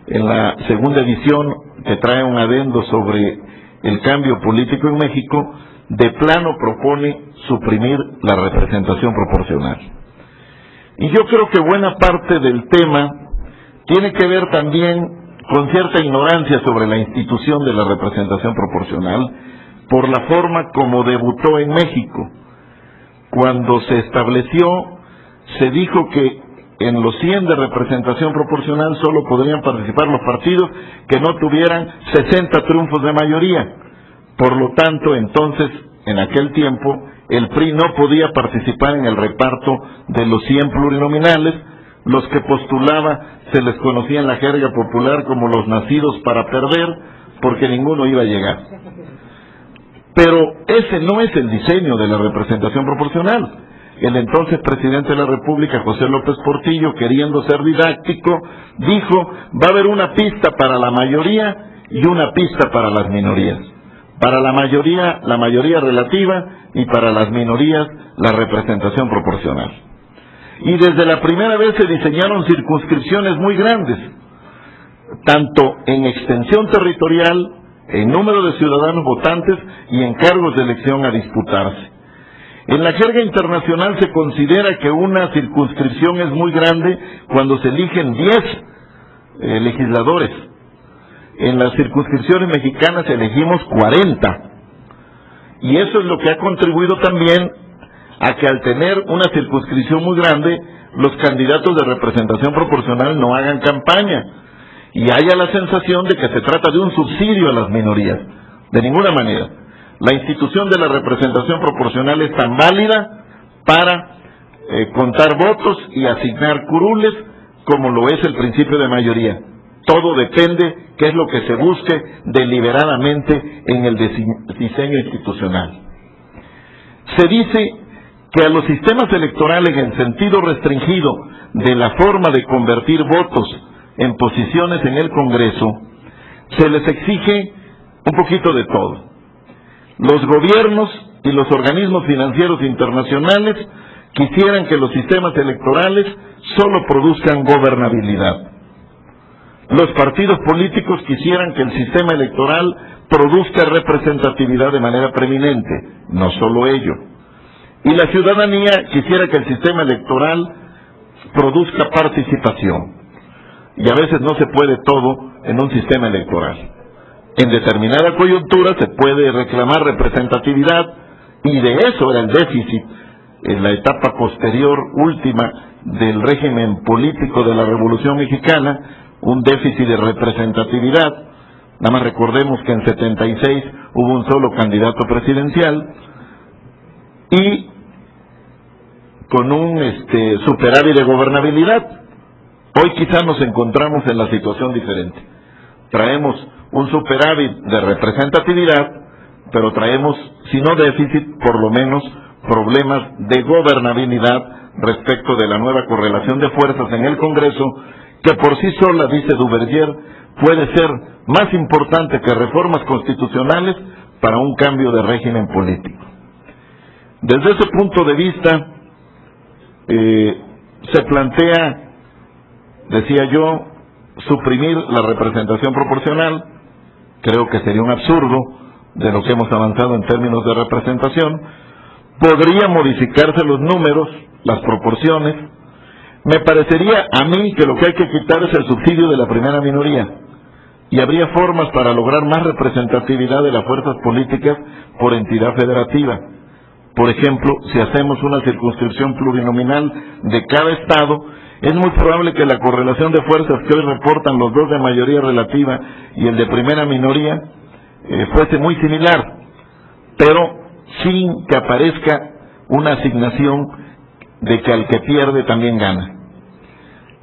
en la segunda edición que trae un adendo sobre el cambio político en México, de plano propone suprimir la representación proporcional. Y yo creo que buena parte del tema tiene que ver también con cierta ignorancia sobre la institución de la representación proporcional por la forma como debutó en México. Cuando se estableció, se dijo que en los 100 de representación proporcional solo podrían participar los partidos que no tuvieran 60 triunfos de mayoría. Por lo tanto, entonces, en aquel tiempo, el PRI no podía participar en el reparto de los 100 plurinominales. Los que postulaba se les conocía en la jerga popular como los nacidos para perder, porque ninguno iba a llegar. Pero ese no es el diseño de la representación proporcional. El entonces presidente de la República, José López Portillo, queriendo ser didáctico, dijo: va a haber una pista para la mayoría y una pista para las minorías. Para la mayoría relativa, y para las minorías, la representación proporcional. Y desde la primera vez se diseñaron circunscripciones muy grandes, tanto en extensión territorial, en número de ciudadanos votantes y en cargos de elección a disputarse. En la jerga internacional se considera que una circunscripción es muy grande cuando se eligen 10 legisladores. En las circunscripciones mexicanas elegimos 40. Y eso es lo que ha contribuido también a que al tener una circunscripción muy grande, los candidatos de representación proporcional no hagan campaña y haya la sensación de que se trata de un subsidio a las minorías. De ninguna manera. La institución de la representación proporcional es tan válida para contar votos y asignar curules como lo es el principio de mayoría. Todo depende qué es lo que se busque deliberadamente en el diseño institucional. Se dice que a los sistemas electorales en sentido restringido de la forma de convertir votos en posiciones en el Congreso, se les exige un poquito de todo. Los gobiernos y los organismos financieros internacionales quisieran que los sistemas electorales solo produzcan gobernabilidad. Los partidos políticos quisieran que el sistema electoral produzca representatividad de manera preeminente, no solo ello. Y la ciudadanía quisiera que el sistema electoral produzca participación. Y a veces no se puede todo en un sistema electoral. En determinada coyuntura se puede reclamar representatividad, y de eso era el déficit en la etapa posterior última del régimen político de la Revolución Mexicana, un déficit de representatividad. Nada más recordemos que en 76 hubo un solo candidato presidencial y con un superávit de gobernabilidad. Hoy quizás nos encontramos en la situación diferente. Traemos un superávit de representatividad, pero traemos, si no déficit, por lo menos problemas de gobernabilidad respecto de la nueva correlación de fuerzas en el Congreso, que por sí sola, dice Duverger, puede ser más importante que reformas constitucionales para un cambio de régimen político. Desde ese punto de vista, se plantea, decía yo, suprimir la representación proporcional. Creo que sería un absurdo de lo que hemos avanzado en términos de representación. Podría modificarse los números, las proporciones. Me parecería a mí que lo que hay que quitar es el subsidio de la primera minoría, y habría formas para lograr más representatividad de las fuerzas políticas por entidad federativa. Por ejemplo, si hacemos una circunscripción plurinominal de cada estado, es muy probable que la correlación de fuerzas que hoy reportan los dos de mayoría relativa y el de primera minoría fuese muy similar, pero sin que aparezca una asignación de que al que pierde también gana.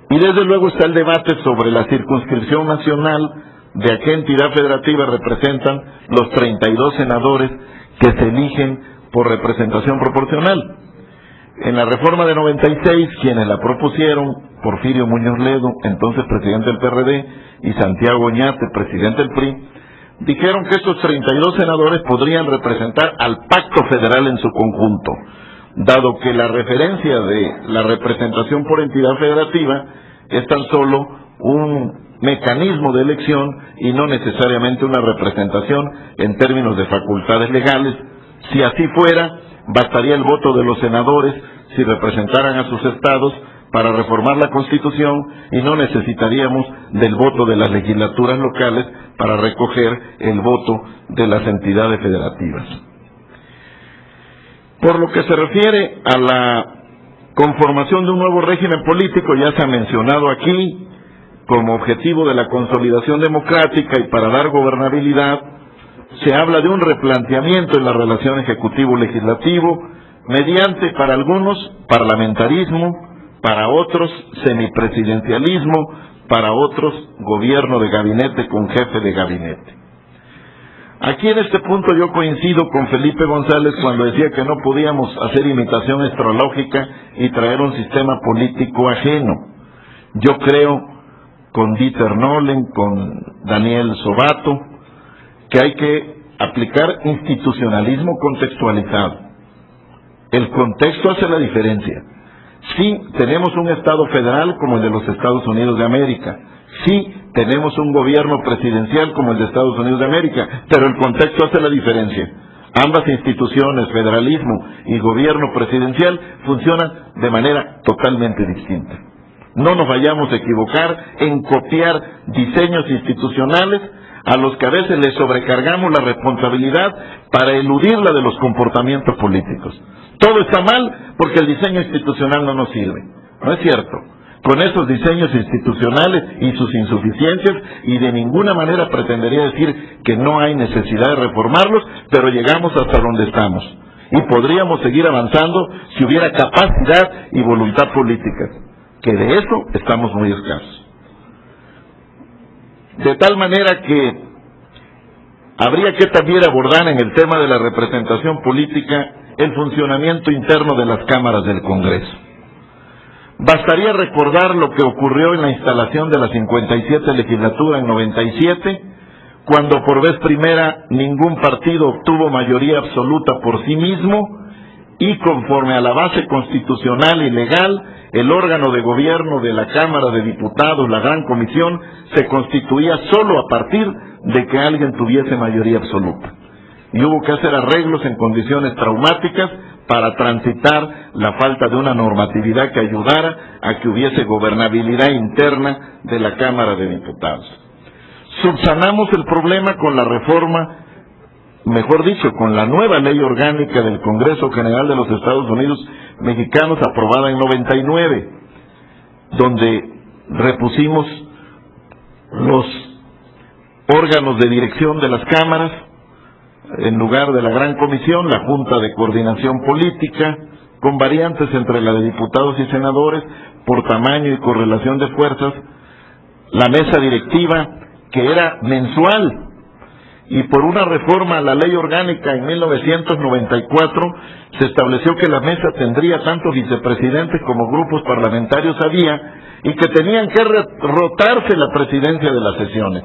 Y desde luego está el debate sobre la circunscripción nacional de a qué entidad federativa representan los 32 senadores que se eligen por representación proporcional. En la reforma de 96, quienes la propusieron, Porfirio Muñoz Ledo, entonces presidente del PRD, y Santiago Oñate, presidente del PRI, dijeron que estos 32 senadores podrían representar al pacto federal en su conjunto, dado que la referencia de la representación por entidad federativa es tan solo un mecanismo de elección y no necesariamente una representación en términos de facultades legales. Si así fuera, bastaría el voto de los senadores si representaran a sus estados para reformar la Constitución y no necesitaríamos del voto de las legislaturas locales para recoger el voto de las entidades federativas. Por lo que se refiere a la conformación de un nuevo régimen político, ya se ha mencionado aquí, como objetivo de la consolidación democrática y para dar gobernabilidad, se habla de un replanteamiento en la relación ejecutivo-legislativo mediante, para algunos, parlamentarismo, para otros, semipresidencialismo, para otros, gobierno de gabinete con jefe de gabinete. Aquí en este punto yo coincido con Felipe González cuando decía que no podíamos hacer imitación astrológica y traer un sistema político ajeno. Yo creo, con Dieter Nolen, con Daniel Sobato, que hay que aplicar institucionalismo contextualizado. El contexto hace la diferencia. Sí, tenemos un Estado federal como el de los Estados Unidos de América. Sí, tenemos un gobierno presidencial como el de Estados Unidos de América, pero el contexto hace la diferencia. Ambas instituciones, federalismo y gobierno presidencial, funcionan de manera totalmente distinta. No nos vayamos a equivocar en copiar diseños institucionales a los que a veces les sobrecargamos la responsabilidad para eludirla de los comportamientos políticos. Todo está mal porque el diseño institucional no nos sirve. ¿No es cierto? Con esos diseños institucionales y sus insuficiencias, y de ninguna manera pretendería decir que no hay necesidad de reformarlos, pero llegamos hasta donde estamos. Y podríamos seguir avanzando si hubiera capacidad y voluntad políticas, que de eso estamos muy escasos. De tal manera que habría que también abordar en el tema de la representación política el funcionamiento interno de las cámaras del Congreso. Bastaría recordar lo que ocurrió en la instalación de la 57 legislatura en 97, cuando por vez primera ningún partido obtuvo mayoría absoluta por sí mismo y conforme a la base constitucional y legal, el órgano de gobierno de la Cámara de Diputados, la Gran Comisión, se constituía solo a partir de que alguien tuviese mayoría absoluta. Y hubo que hacer arreglos en condiciones traumáticas para transitar la falta de una normatividad que ayudara a que hubiese gobernabilidad interna de la Cámara de Diputados. Subsanamos el problema con la reforma, mejor dicho, con la nueva ley orgánica del Congreso General de los Estados Unidos Mexicanos, aprobada en 99, donde repusimos los órganos de dirección de las cámaras. En lugar de la Gran Comisión, la Junta de Coordinación Política, con variantes entre la de diputados y senadores por tamaño y correlación de fuerzas, la mesa directiva, que era mensual, y por una reforma a la ley orgánica en 1994 se estableció que la mesa tendría tanto vicepresidentes como grupos parlamentarios había, y que tenían que rotarse la presidencia de las sesiones.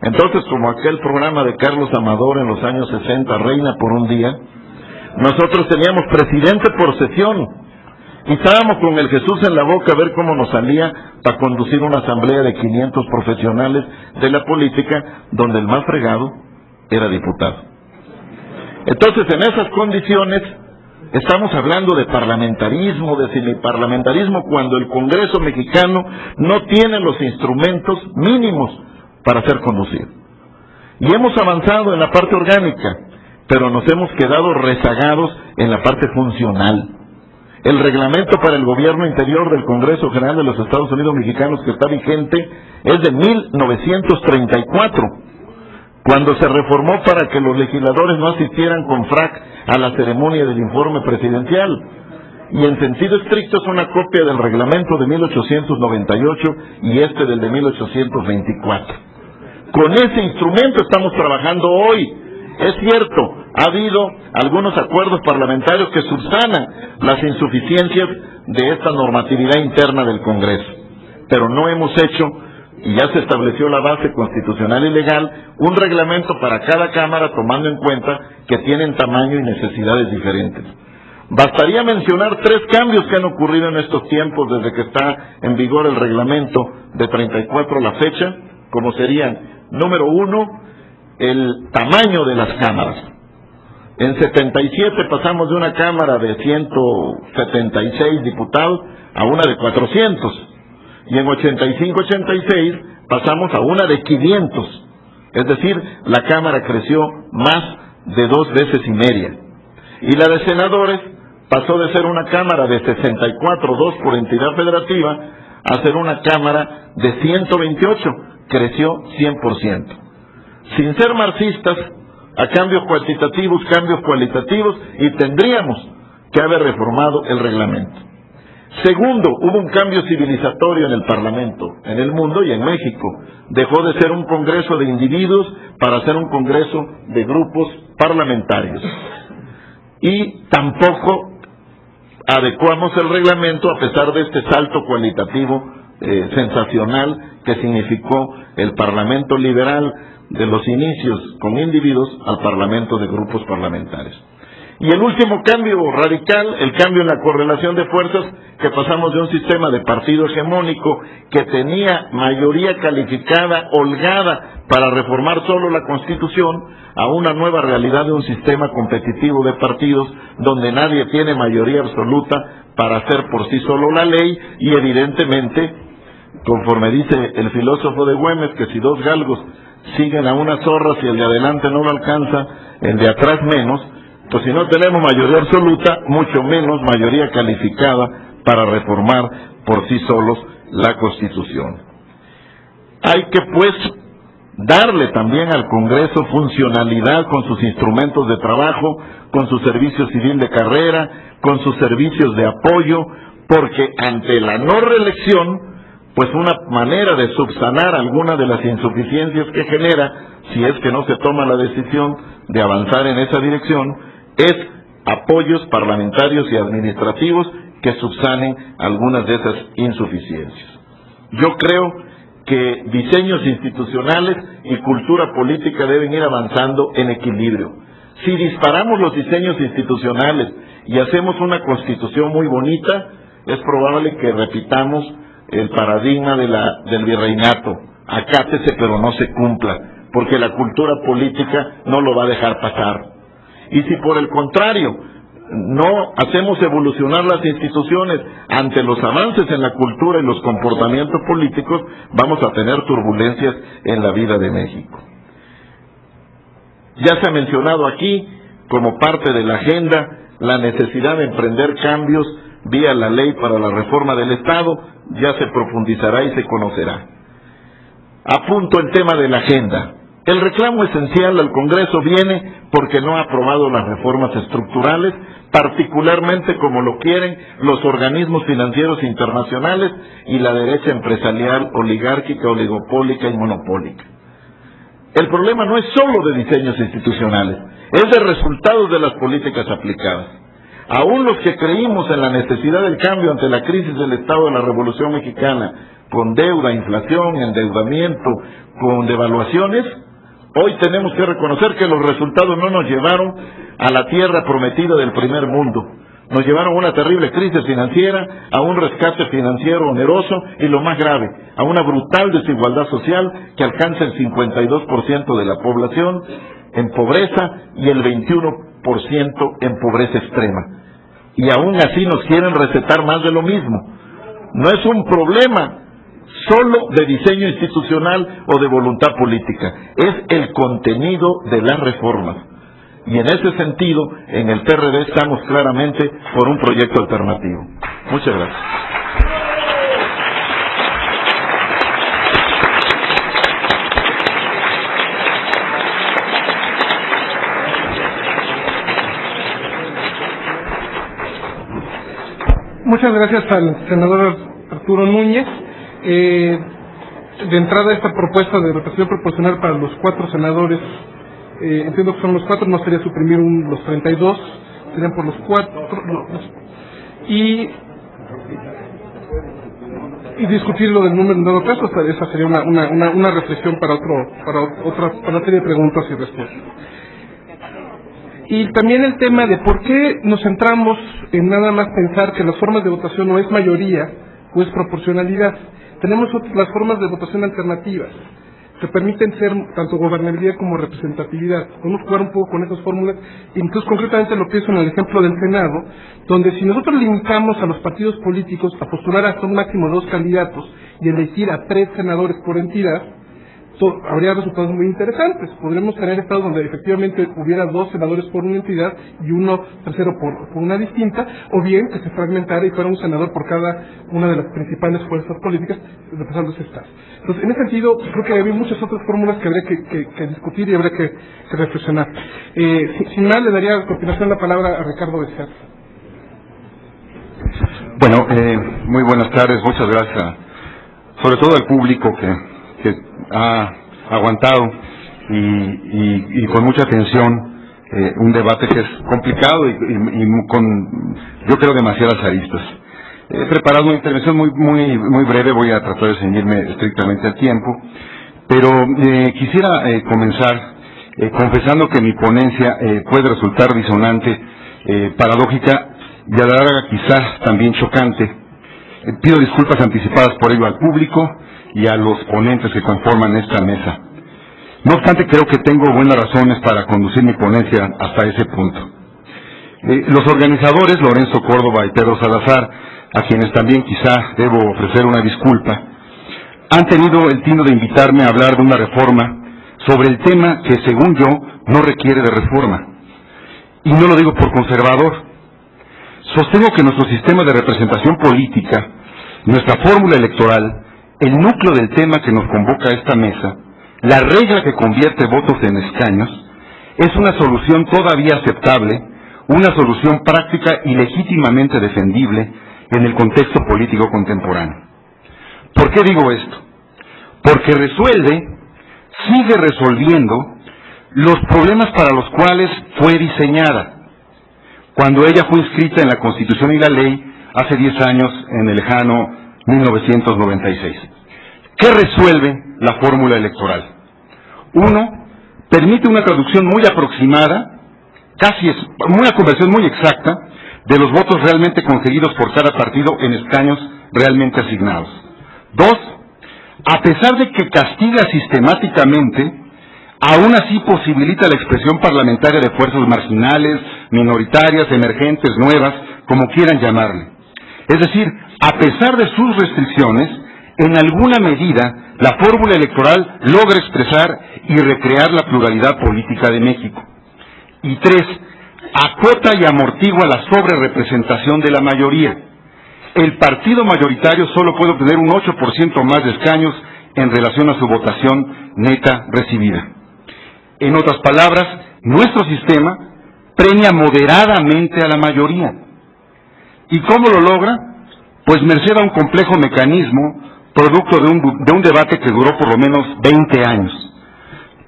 Entonces, como aquel programa de Carlos Amador en los años 60, Reina por un día, nosotros teníamos presidente por sesión, y estábamos con el Jesús en la boca a ver cómo nos salía para conducir una asamblea de 500 profesionales de la política, donde el más fregado era diputado. Entonces, en esas condiciones, estamos hablando de parlamentarismo, de semiparlamentarismo, cuando el Congreso mexicano no tiene los instrumentos mínimos para ser conducido. Y hemos avanzado en la parte orgánica, pero nos hemos quedado rezagados en la parte funcional. El reglamento para el gobierno interior del Congreso General de los Estados Unidos Mexicanos, que está vigente, es de 1934, cuando se reformó para que los legisladores no asistieran con frac a la ceremonia del informe presidencial. Y en sentido estricto es una copia del reglamento de 1898 y este del de 1824. Con ese instrumento estamos trabajando hoy. Es cierto, ha habido algunos acuerdos parlamentarios que subsanan las insuficiencias de esta normatividad interna del Congreso, pero no hemos hecho, y ya se estableció la base constitucional y legal, un reglamento para cada Cámara, tomando en cuenta que tienen tamaño y necesidades diferentes. Bastaría mencionar 3 cambios que han ocurrido en estos tiempos desde que está en vigor el reglamento de 34 a la fecha, como serían: número 1, el tamaño de las cámaras. En 77 pasamos de una cámara de 176 diputados a una de 400, y en 85-86 pasamos a una de 500, es decir, la cámara creció más de 2 veces y media. Y la de senadores pasó de ser una cámara de 64, 2 por entidad federativa, a ser una cámara de 128, creció 100%. Sin ser marxistas, a cambios cuantitativos, cambios cualitativos, y tendríamos que haber reformado el reglamento. Segundo, hubo un cambio civilizatorio en el Parlamento, en el mundo y en México. Dejó de ser un congreso de individuos para ser un congreso de grupos parlamentarios. Y tampoco adecuamos el reglamento a pesar de este salto cualitativo sensacional que significó el Parlamento liberal de los inicios con individuos al Parlamento de grupos parlamentarios. Y el último cambio radical, el cambio en la correlación de fuerzas, que pasamos de un sistema de partido hegemónico que tenía mayoría calificada, holgada, para reformar solo la Constitución, a una nueva realidad de un sistema competitivo de partidos donde nadie tiene mayoría absoluta para hacer por sí solo la ley, y evidentemente, conforme dice el filósofo de Güemes, que si 2 galgos siguen a una zorra, si el de adelante no lo alcanza, el de atrás menos. Pues si no tenemos mayoría absoluta, mucho menos mayoría calificada para reformar por sí solos la Constitución. Hay que, pues, darle también al Congreso funcionalidad con sus instrumentos de trabajo, con su servicio civil de carrera, con sus servicios de apoyo, porque ante la no reelección, pues una manera de subsanar algunas de las insuficiencias que genera, si es que no se toma la decisión de avanzar en esa dirección, es apoyos parlamentarios y administrativos que subsanen algunas de esas insuficiencias. Yo creo que diseños institucionales y cultura política deben ir avanzando en equilibrio. Si disparamos los diseños institucionales y hacemos una constitución muy bonita, es probable que repitamos el paradigma del virreinato: acátese pero no se cumpla, porque la cultura política no lo va a dejar pasar. Y si por el contrario no hacemos evolucionar las instituciones ante los avances en la cultura y los comportamientos políticos, vamos a tener turbulencias en la vida de México. Ya se ha mencionado aquí, como parte de la agenda, la necesidad de emprender cambios vía la ley para la reforma del Estado. Ya se profundizará y se conocerá. Apunto el tema de la agenda. El reclamo esencial al Congreso viene porque no ha aprobado las reformas estructurales, particularmente como lo quieren los organismos financieros internacionales y la derecha empresarial oligárquica, oligopólica y monopólica. El problema no es solo de diseños institucionales, es de resultados de las políticas aplicadas. Aún los que creímos en la necesidad del cambio ante la crisis del Estado de la Revolución Mexicana, con deuda, inflación, endeudamiento, con devaluaciones, hoy tenemos que reconocer que los resultados no nos llevaron a la tierra prometida del primer mundo. Nos llevaron a una terrible crisis financiera, a un rescate financiero oneroso y, lo más grave, a una brutal desigualdad social que alcanza el 52% de la población en pobreza y el 21% en pobreza extrema. Y aún así nos quieren recetar más de lo mismo. No es un problema solo de diseño institucional o de voluntad política, es el contenido de las reformas. Y en ese sentido, en el PRD estamos claramente por un proyecto alternativo. Muchas gracias. Muchas gracias al senador Arturo Núñez. De entrada, esta propuesta de representación proporcional para los 4 senadores, entiendo que son los 4, no sería suprimir los 32, serían por los 4, y discutir lo del número en dado caso. Esa sería una reflexión para otra serie de preguntas y respuestas. Y también el tema de por qué nos centramos en nada más pensar que las formas de votación no es mayoría o es proporcionalidad. Tenemos las formas de votación alternativas que permiten ser tanto gobernabilidad como representatividad. Podemos jugar un poco con esas fórmulas, incluso concretamente lo pienso en el ejemplo del Senado, donde si nosotros limitamos a los partidos políticos a postular hasta un máximo de 2 candidatos y elegir a 3 senadores por entidad, habría resultados muy interesantes. Podríamos tener estados donde efectivamente hubiera 2 senadores por una entidad y uno tercero por una distinta, o bien que se fragmentara y fuera un senador por cada una de las principales fuerzas políticas representando ese estado. Entonces, en ese sentido, creo que hay muchas otras fórmulas que habría que discutir y habría que reflexionar. Sin más, le daría a continuación la palabra a Ricardo Becerra. Bueno, muy buenas tardes, muchas gracias, sobre todo al público que ha aguantado y con mucha atención un debate que es complicado y con, yo creo, demasiadas aristas. He preparado una intervención muy breve, voy a tratar de ceñirme estrictamente al tiempo, pero quisiera comenzar confesando que mi ponencia puede resultar disonante, paradójica y a la larga quizás también chocante. Pido disculpas anticipadas por ello al público y a los ponentes que conforman esta mesa. No obstante, creo que tengo buenas razones para conducir mi ponencia hasta ese punto. Los organizadores, Lorenzo Córdoba y Pedro Salazar, a quienes también quizá debo ofrecer una disculpa, han tenido el tino de invitarme a hablar de una reforma sobre el tema que, según yo, no requiere de reforma. Y no lo digo por conservador. Sostengo que nuestro sistema de representación política, nuestra fórmula electoral, el núcleo del tema que nos convoca a esta mesa, la regla que convierte votos en escaños, es una solución todavía aceptable, una solución práctica y legítimamente defendible en el contexto político contemporáneo. ¿Por qué digo esto? Porque sigue resolviendo los problemas para los cuales fue diseñada, cuando ella fue inscrita en la Constitución y la Ley hace 10 años, en el lejano 1996. ¿Qué resuelve la fórmula electoral? 1. Permite una traducción muy aproximada, una conversión muy exacta, de los votos realmente conseguidos por cada partido en escaños realmente asignados. 2. A pesar de que castiga sistemáticamente, aún así posibilita la expresión parlamentaria de fuerzas marginales, minoritarias, emergentes, nuevas, como quieran llamarle. Es decir, a pesar de sus restricciones, en alguna medida, la fórmula electoral logra expresar y recrear la pluralidad política de México. Y 3, acota y amortigua la sobrerepresentación de la mayoría. El partido mayoritario solo puede obtener un 8% más de escaños en relación a su votación neta recibida. En otras palabras, nuestro sistema premia moderadamente a la mayoría. ¿Y cómo lo logra? Pues merced a un complejo mecanismo producto de un debate que duró por lo menos 20 años.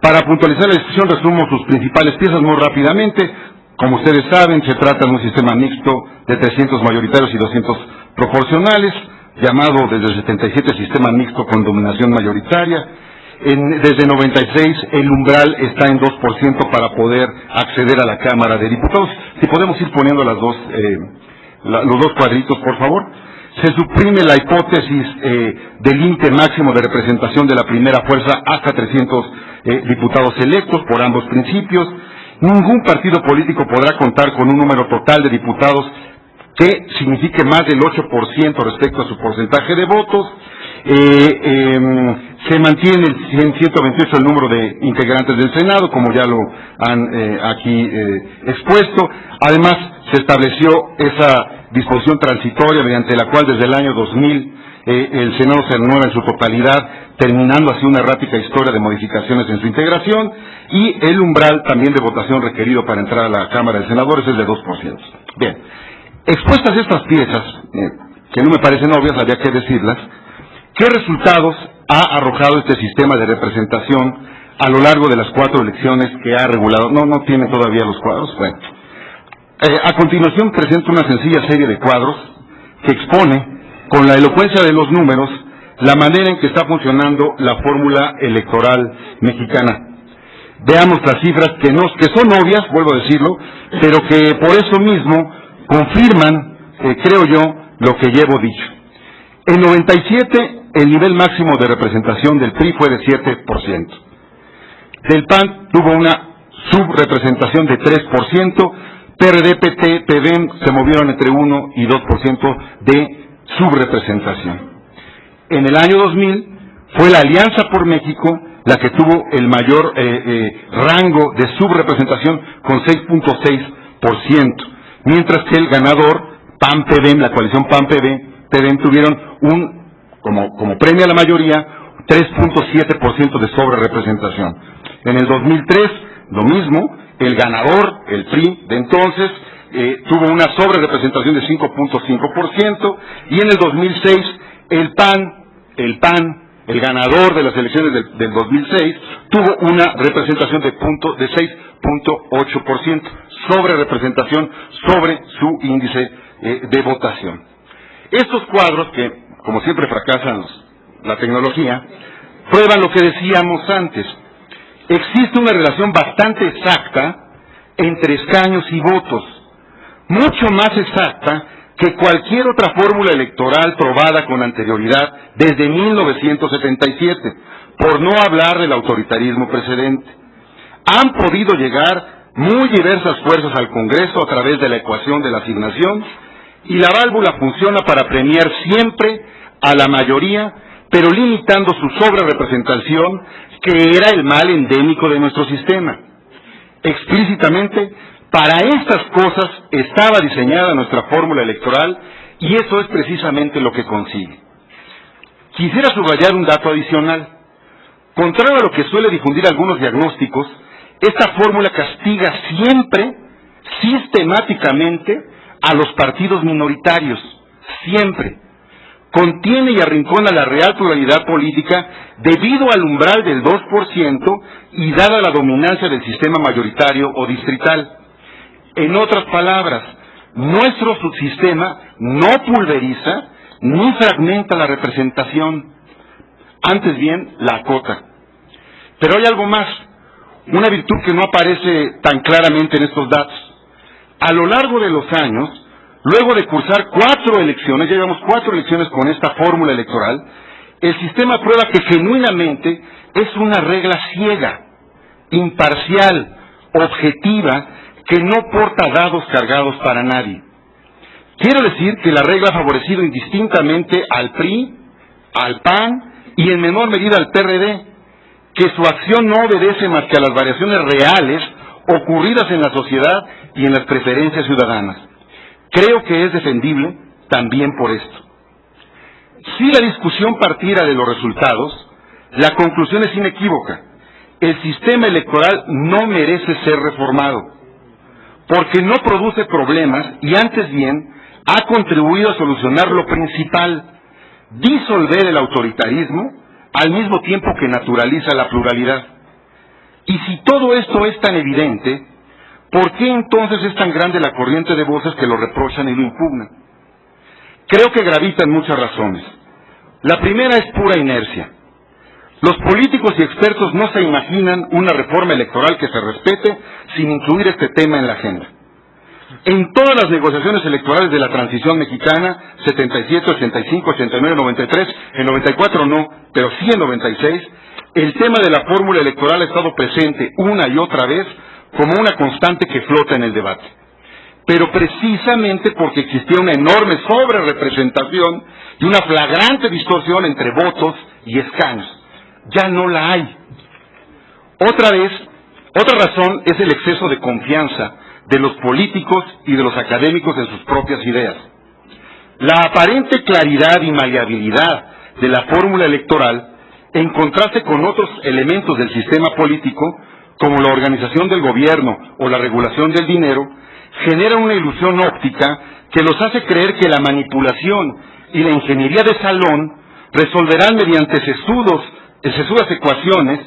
Para puntualizar la discusión, resumo sus principales piezas muy rápidamente. Como ustedes saben, se trata de un sistema mixto de 300 mayoritarios y 200 proporcionales, llamado desde el 77 sistema mixto con dominación mayoritaria. Desde 96 el umbral está en 2% para poder acceder a la Cámara de Diputados. Si podemos ir poniendo los dos cuadritos, por favor. Se suprime la hipótesis del límite máximo de representación de la primera fuerza hasta 300 diputados electos por ambos principios. Ningún partido político podrá contar con un número total de diputados que signifique más del 8% respecto a su porcentaje de votos. Se mantiene en 128 el número de integrantes del Senado, como ya lo han aquí expuesto. Además, se estableció esa disposición transitoria mediante la cual desde el año 2000 el Senado se renueva en su totalidad, terminando así una errática historia de modificaciones en su integración, y el umbral también de votación requerido para entrar a la Cámara de Senadores es de 2%. Bien, expuestas estas piezas, que no me parecen obvias, había que decirlas. ¿Qué resultados ha arrojado este sistema de representación a lo largo de las 4 elecciones que ha regulado? No tiene todavía los cuadros. Bueno, a continuación presento una sencilla serie de cuadros que expone, con la elocuencia de los números, la manera en que está funcionando la fórmula electoral mexicana. Veamos las cifras que son obvias, vuelvo a decirlo, pero que por eso mismo confirman, creo yo, lo que llevo dicho. En 97, el nivel máximo de representación del PRI fue de 7%. Del PAN tuvo una subrepresentación de 3%, PRD, PT, PDEM se movieron entre 1 y 2% de subrepresentación. En el año 2000 fue la Alianza por México la que tuvo el mayor rango de subrepresentación con 6.6%, mientras que el ganador, PAN-PDEM, la coalición PAN-PDEM, tuvieron como premio a la mayoría, 3.7% de sobrerepresentación. En el 2003, lo mismo, el ganador, el PRI de entonces, tuvo una sobrerepresentación de 5.5%, y en el 2006, el PAN, el ganador de las elecciones del 2006, tuvo una representación de 6.8%, sobrerepresentación sobre su índice de votación. Estos cuadros, que como siempre fracasan la tecnología, prueban lo que decíamos antes. Existe una relación bastante exacta entre escaños y votos, mucho más exacta que cualquier otra fórmula electoral probada con anterioridad desde 1977, por no hablar del autoritarismo precedente. Han podido llegar muy diversas fuerzas al Congreso a través de la ecuación de la asignación, y la válvula funciona para premiar siempre a la mayoría, pero limitando su sobrerepresentación, que era el mal endémico de nuestro sistema. Explícitamente, para estas cosas estaba diseñada nuestra fórmula electoral, y eso es precisamente lo que consigue. Quisiera subrayar un dato adicional. Contrario a lo que suele difundir algunos diagnósticos, esta fórmula castiga siempre, sistemáticamente, a los partidos minoritarios, siempre. Contiene y arrincona la real pluralidad política debido al umbral del 2% y dada la dominancia del sistema mayoritario o distrital. En otras palabras, nuestro subsistema no pulveriza ni fragmenta la representación, antes bien la acota. Pero hay algo más, una virtud que no aparece tan claramente en estos datos. A lo largo de los años, luego de cursar 4 elecciones, ya llevamos 4 elecciones con esta fórmula electoral, el sistema prueba que genuinamente es una regla ciega, imparcial, objetiva, que no porta dados cargados para nadie. Quiero decir que la regla ha favorecido indistintamente al PRI, al PAN y en menor medida al PRD, que su acción no obedece más que a las variaciones reales ocurridas en la sociedad y en las preferencias ciudadanas. Creo que es defendible también por esto. Si la discusión partiera de los resultados, la conclusión es inequívoca. el sistema electoral no merece ser reformado, porque no produce problemas y antes bien ha contribuido a solucionar lo principal, disolver el autoritarismo al mismo tiempo que naturaliza la pluralidad. Y si todo esto es tan evidente, ¿por qué entonces es tan grande la corriente de voces que lo reprochan y lo impugnan? Creo que gravitan muchas razones. La primera es pura inercia. Los políticos y expertos no se imaginan una reforma electoral que se respete sin incluir este tema en la agenda. En todas las negociaciones electorales de la transición mexicana, 77, 85, 89, 93, en 94 no, pero sí en 96, el tema de la fórmula electoral ha estado presente una y otra vez como una constante que flota en el debate. Pero precisamente porque existía una enorme sobrerepresentación y una flagrante distorsión entre votos y escaños. Ya no la hay. Otra razón es el exceso de confianza de los políticos y de los académicos en sus propias ideas. La aparente claridad y maleabilidad de la fórmula electoral, en contraste con otros elementos del sistema político, como la organización del gobierno o la regulación del dinero, genera una ilusión óptica que los hace creer que la manipulación y la ingeniería de salón resolverán mediante sesudas ecuaciones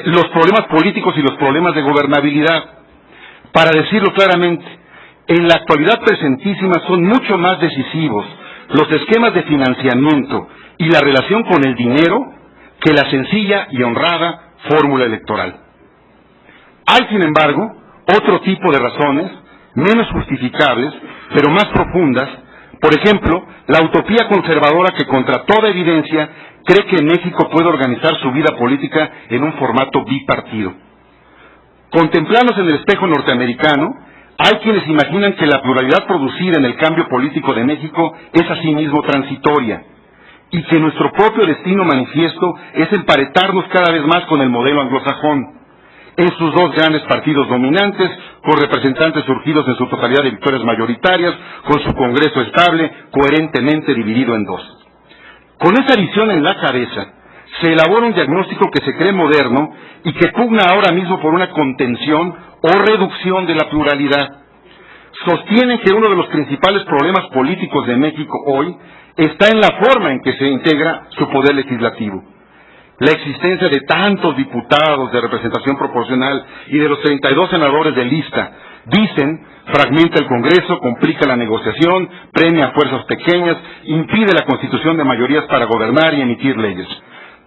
los problemas políticos y los problemas de gobernabilidad. Para decirlo claramente, en la actualidad presentísima son mucho más decisivos los esquemas de financiamiento y la relación con el dinero que la sencilla y honrada fórmula electoral. Hay, sin embargo, otro tipo de razones, menos justificables, pero más profundas. Por ejemplo, la utopía conservadora que contra toda evidencia cree que México puede organizar su vida política en un formato bipartido. Contemplándose en el espejo norteamericano, hay quienes imaginan que la pluralidad producida en el cambio político de México es asimismo transitoria, y que nuestro propio destino manifiesto es emparentarnos cada vez más con el modelo anglosajón, en sus dos grandes partidos dominantes, con representantes surgidos en su totalidad de victorias mayoritarias, con su Congreso estable, coherentemente dividido en dos. Con esa visión en la cabeza, se elabora un diagnóstico que se cree moderno y que pugna ahora mismo por una contención o reducción de la pluralidad. Sostienen que uno de los principales problemas políticos de México hoy está en la forma en que se integra su poder legislativo. La existencia de tantos diputados de representación proporcional y de los 32 senadores de lista, dicen, fragmenta el Congreso, complica la negociación, premia a fuerzas pequeñas, impide la constitución de mayorías para gobernar y emitir leyes.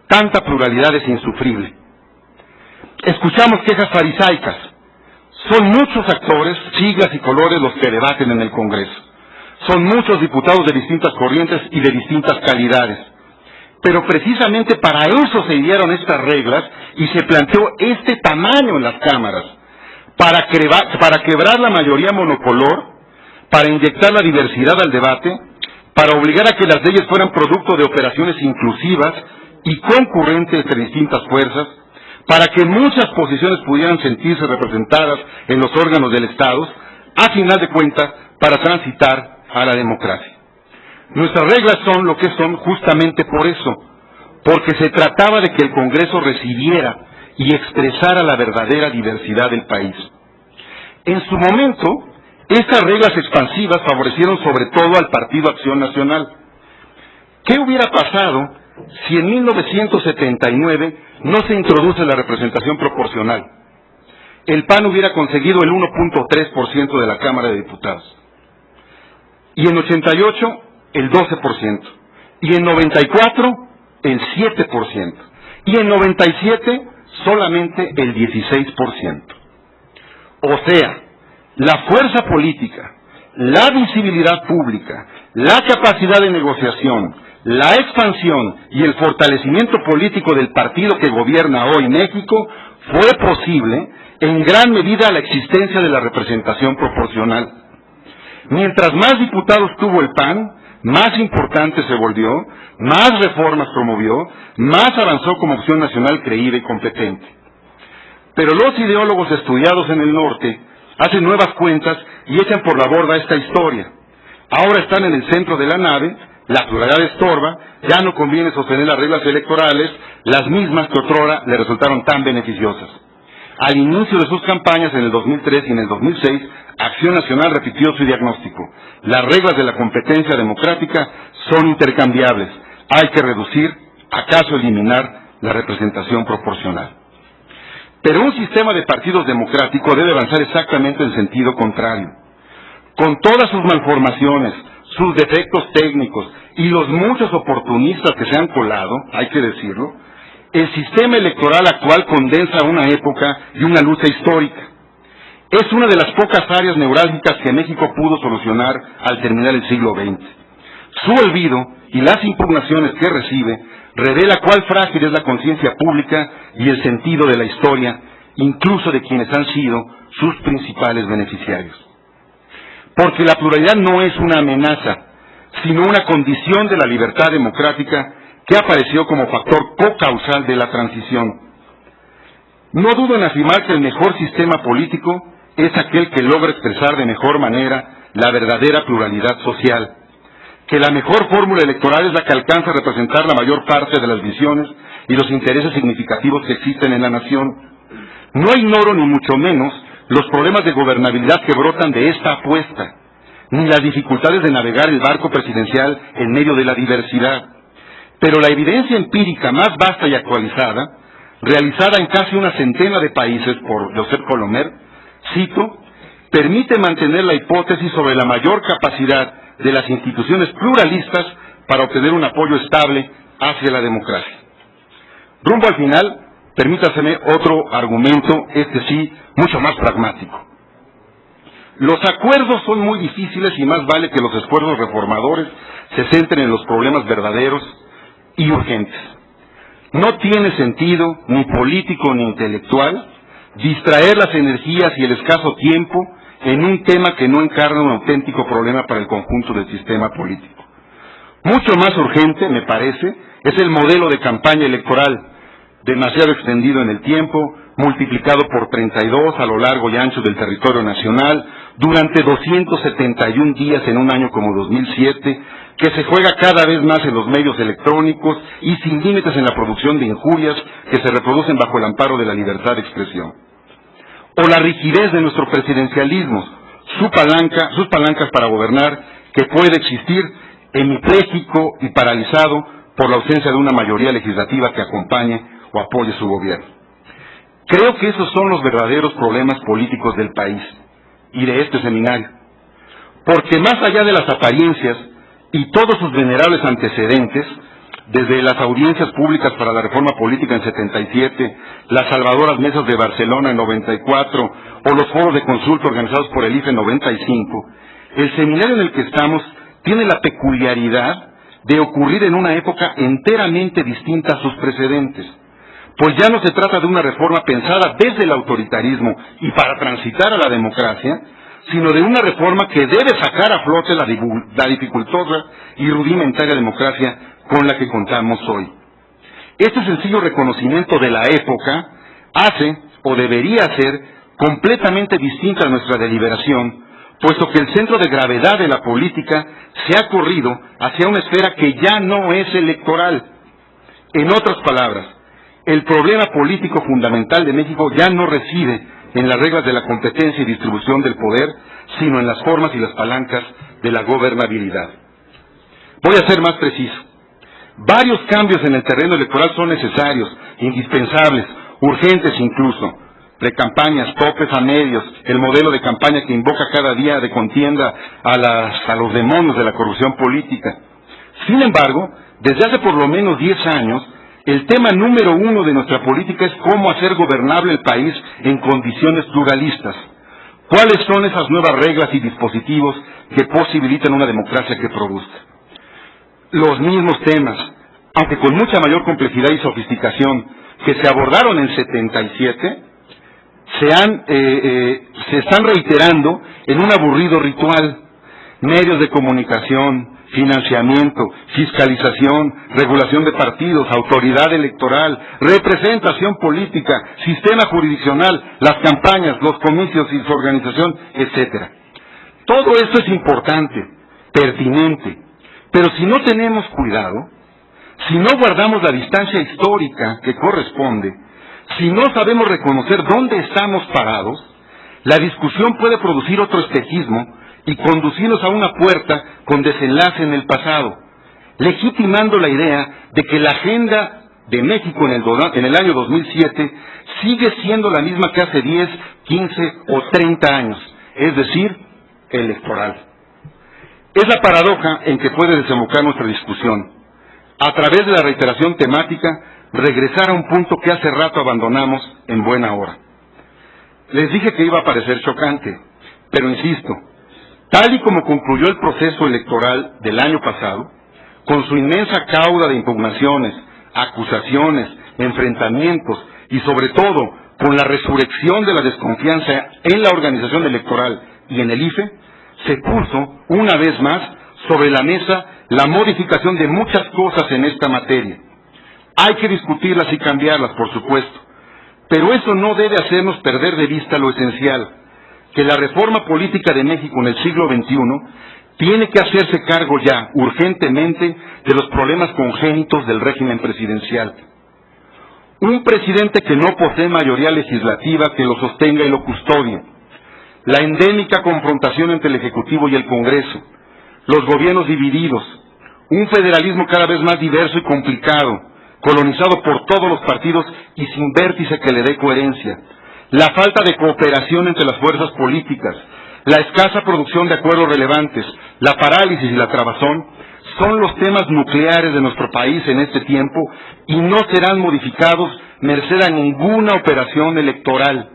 Tanta pluralidad es insufrible. Escuchamos quejas farisaicas. Son muchos actores, siglas y colores los que debaten en el Congreso. Son muchos diputados de distintas corrientes y de distintas calidades. Pero precisamente para eso se dieron estas reglas y se planteó este tamaño en las cámaras, para quebrar la mayoría monocolor, para inyectar la diversidad al debate, para obligar a que las leyes fueran producto de operaciones inclusivas y concurrentes entre distintas fuerzas, para que muchas posiciones pudieran sentirse representadas en los órganos del Estado, a final de cuentas, para transitar a la democracia. Nuestras reglas son lo que son justamente por eso, porque se trataba de que el Congreso recibiera y expresara la verdadera diversidad del país. En su momento, estas reglas expansivas favorecieron sobre todo al Partido Acción Nacional. ¿Qué hubiera pasado si en 1979 no se introduce la representación proporcional? El PAN hubiera conseguido el 1.3% de la Cámara de Diputados. Y en 88, el 12%. Y en 94, el 7%. Y en 97, solamente el 16%. O sea, la fuerza política, la visibilidad pública, la capacidad de negociación, la expansión y el fortalecimiento político del partido que gobierna hoy México fue posible en gran medida a la existencia de la representación proporcional. Mientras más diputados tuvo el PAN, más importante se volvió, más reformas promovió, más avanzó como opción nacional creída y competente. Pero los ideólogos estudiados en el norte hacen nuevas cuentas y echan por la borda esta historia. Ahora están en el centro de la nave, la pluralidad estorba, ya no conviene sostener las reglas electorales, las mismas que otrora le resultaron tan beneficiosas. Al inicio de sus campañas en el 2003 y en el 2006, Acción Nacional repitió su diagnóstico: las reglas de la competencia democrática son intercambiables, hay que reducir, acaso eliminar, la representación proporcional. Pero un sistema de partidos democrático debe avanzar exactamente en sentido contrario. Con todas sus malformaciones, sus defectos técnicos y los muchos oportunistas que se han colado, hay que decirlo, el sistema electoral actual condensa una época y una lucha histórica. Es una de las pocas áreas neurálgicas que México pudo solucionar al terminar el siglo XX. Su olvido y las impugnaciones que recibe revela cuál frágil es la conciencia pública y el sentido de la historia, incluso de quienes han sido sus principales beneficiarios. Porque la pluralidad no es una amenaza, sino una condición de la libertad democrática que apareció como factor cocausal de la transición. No dudo en afirmar que el mejor sistema político es aquel que logra expresar de mejor manera la verdadera pluralidad social, que la mejor fórmula electoral es la que alcanza a representar la mayor parte de las visiones y los intereses significativos que existen en la nación. No ignoro ni mucho menos los problemas de gobernabilidad que brotan de esta apuesta, ni las dificultades de navegar el barco presidencial en medio de la diversidad. Pero la evidencia empírica más vasta y actualizada, realizada en casi una centena de países por Josep Colomer, cito, permite mantener la hipótesis sobre la mayor capacidad de las instituciones pluralistas para obtener un apoyo estable hacia la democracia. Rumbo al final, permítaseme otro argumento, este sí, mucho más pragmático. Los acuerdos son muy difíciles y más vale que los esfuerzos reformadores se centren en los problemas verdaderos y urgentes. No tiene sentido, ni político ni intelectual, distraer las energías y el escaso tiempo en un tema que no encarna un auténtico problema para el conjunto del sistema político. Mucho más urgente, me parece, es el modelo de campaña electoral, demasiado extendido en el tiempo, multiplicado por 32 a lo largo y ancho del territorio nacional, durante 271 días en un año como 2007, que se juega cada vez más en los medios electrónicos y sin límites en la producción de injurias que se reproducen bajo el amparo de la libertad de expresión. O la rigidez de nuestro presidencialismo, sus palancas para gobernar, que puede existir hemipléjico y paralizado por la ausencia de una mayoría legislativa que acompañe o apoye su gobierno. Creo que esos son los verdaderos problemas políticos del país y de este seminario, porque más allá de las apariencias y todos sus venerables antecedentes, desde las audiencias públicas para la reforma política en 77, las salvadoras mesas de Barcelona en 94 o los foros de consulta organizados por el IFE en 95, el seminario en el que estamos tiene la peculiaridad de ocurrir en una época enteramente distinta a sus precedentes, pues ya no se trata de una reforma pensada desde el autoritarismo y para transitar a la democracia, sino de una reforma que debe sacar a flote la dificultosa y rudimentaria democracia con la que contamos hoy. Este sencillo reconocimiento de la época hace, o debería ser, completamente distinta a nuestra deliberación, puesto que el centro de gravedad de la política se ha corrido hacia una esfera que ya no es electoral. En otras palabras, el problema político fundamental de México ya no reside en las reglas de la competencia y distribución del poder, sino en las formas y las palancas de la gobernabilidad. Voy a ser más preciso. Varios cambios en el terreno electoral son necesarios, indispensables, urgentes incluso. Precampañas, topes a medios, el modelo de campaña que invoca cada día de contienda a los demonios de la corrupción política. Sin embargo, desde hace por lo menos 10 años, el tema número uno de nuestra política es cómo hacer gobernable el país en condiciones pluralistas. ¿Cuáles son esas nuevas reglas y dispositivos que posibilitan una democracia que produzca? Los mismos temas, aunque con mucha mayor complejidad y sofisticación, que se abordaron en 77, se están reiterando en un aburrido ritual. Medios de comunicación, financiamiento, fiscalización, regulación de partidos, autoridad electoral, representación política, sistema jurisdiccional, las campañas, los comicios y su organización, etcétera. Todo esto es importante, pertinente, Pero si no tenemos cuidado, si no guardamos la distancia histórica que corresponde, si no sabemos reconocer dónde estamos parados, la discusión puede producir otro espejismo y conducirnos a una puerta con desenlace en el pasado, legitimando la idea de que la agenda de México en el año 2007 sigue siendo la misma que hace 10, 15 o 30 años, es decir, electoral. Es la paradoja en que puede desembocar nuestra discusión. A través de la reiteración temática, regresar a un punto que hace rato abandonamos en buena hora. Les dije que iba a parecer chocante, pero insisto, tal y como concluyó el proceso electoral del año pasado, con su inmensa cauda de impugnaciones, acusaciones, enfrentamientos y sobre todo con la resurrección de la desconfianza en la organización electoral y en el IFE, se puso una vez más sobre la mesa la modificación de muchas cosas en esta materia. Hay que discutirlas y cambiarlas, por supuesto, pero eso no debe hacernos perder de vista lo esencial, que la reforma política de México en el siglo XXI tiene que hacerse cargo ya, urgentemente, de los problemas congénitos del régimen presidencial. Un presidente que no posee mayoría legislativa que lo sostenga y lo custodie, la endémica confrontación entre el Ejecutivo y el Congreso, los gobiernos divididos, un federalismo cada vez más diverso y complicado, colonizado por todos los partidos y sin vértice que le dé coherencia, la falta de cooperación entre las fuerzas políticas, la escasa producción de acuerdos relevantes, la parálisis y la trabazón, son los temas nucleares de nuestro país en este tiempo y no serán modificados merced a ninguna operación electoral.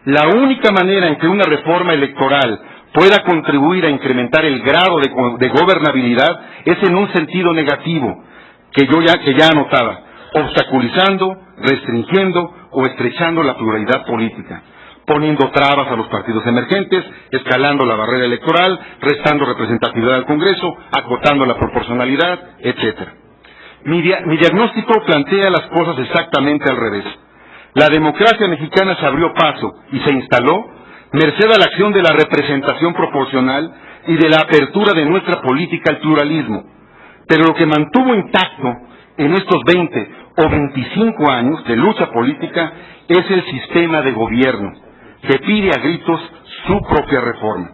La única manera en que una reforma electoral pueda contribuir a incrementar el grado de gobernabilidad es en un sentido negativo, que ya anotaba, obstaculizando, restringiendo o estrechando la pluralidad política, poniendo trabas a los partidos emergentes, escalando la barrera electoral, restando representatividad al Congreso, acotando la proporcionalidad, etc. Mi diagnóstico plantea las cosas exactamente al revés. La democracia mexicana se abrió paso y se instaló merced a la acción de la representación proporcional y de la apertura de nuestra política al pluralismo. Pero lo que mantuvo intacto en estos 20 o 25 años de lucha política es el sistema de gobierno, que pide a gritos su propia reforma.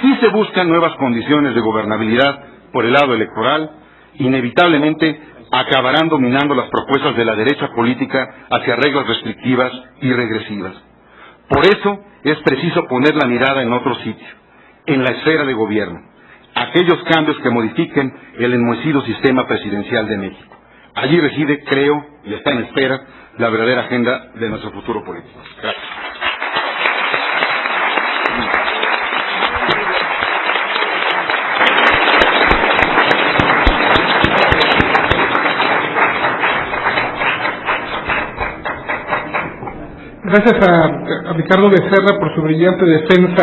Si se buscan nuevas condiciones de gobernabilidad por el lado electoral, inevitablemente acabarán dominando las propuestas de la derecha política hacia reglas restrictivas y regresivas. Por eso es preciso poner la mirada en otro sitio, en la esfera de gobierno, aquellos cambios que modifiquen el enmohecido sistema presidencial de México. Allí reside, creo, y está en espera, la verdadera agenda de nuestro futuro político. Gracias. Gracias a Ricardo Becerra por su brillante defensa,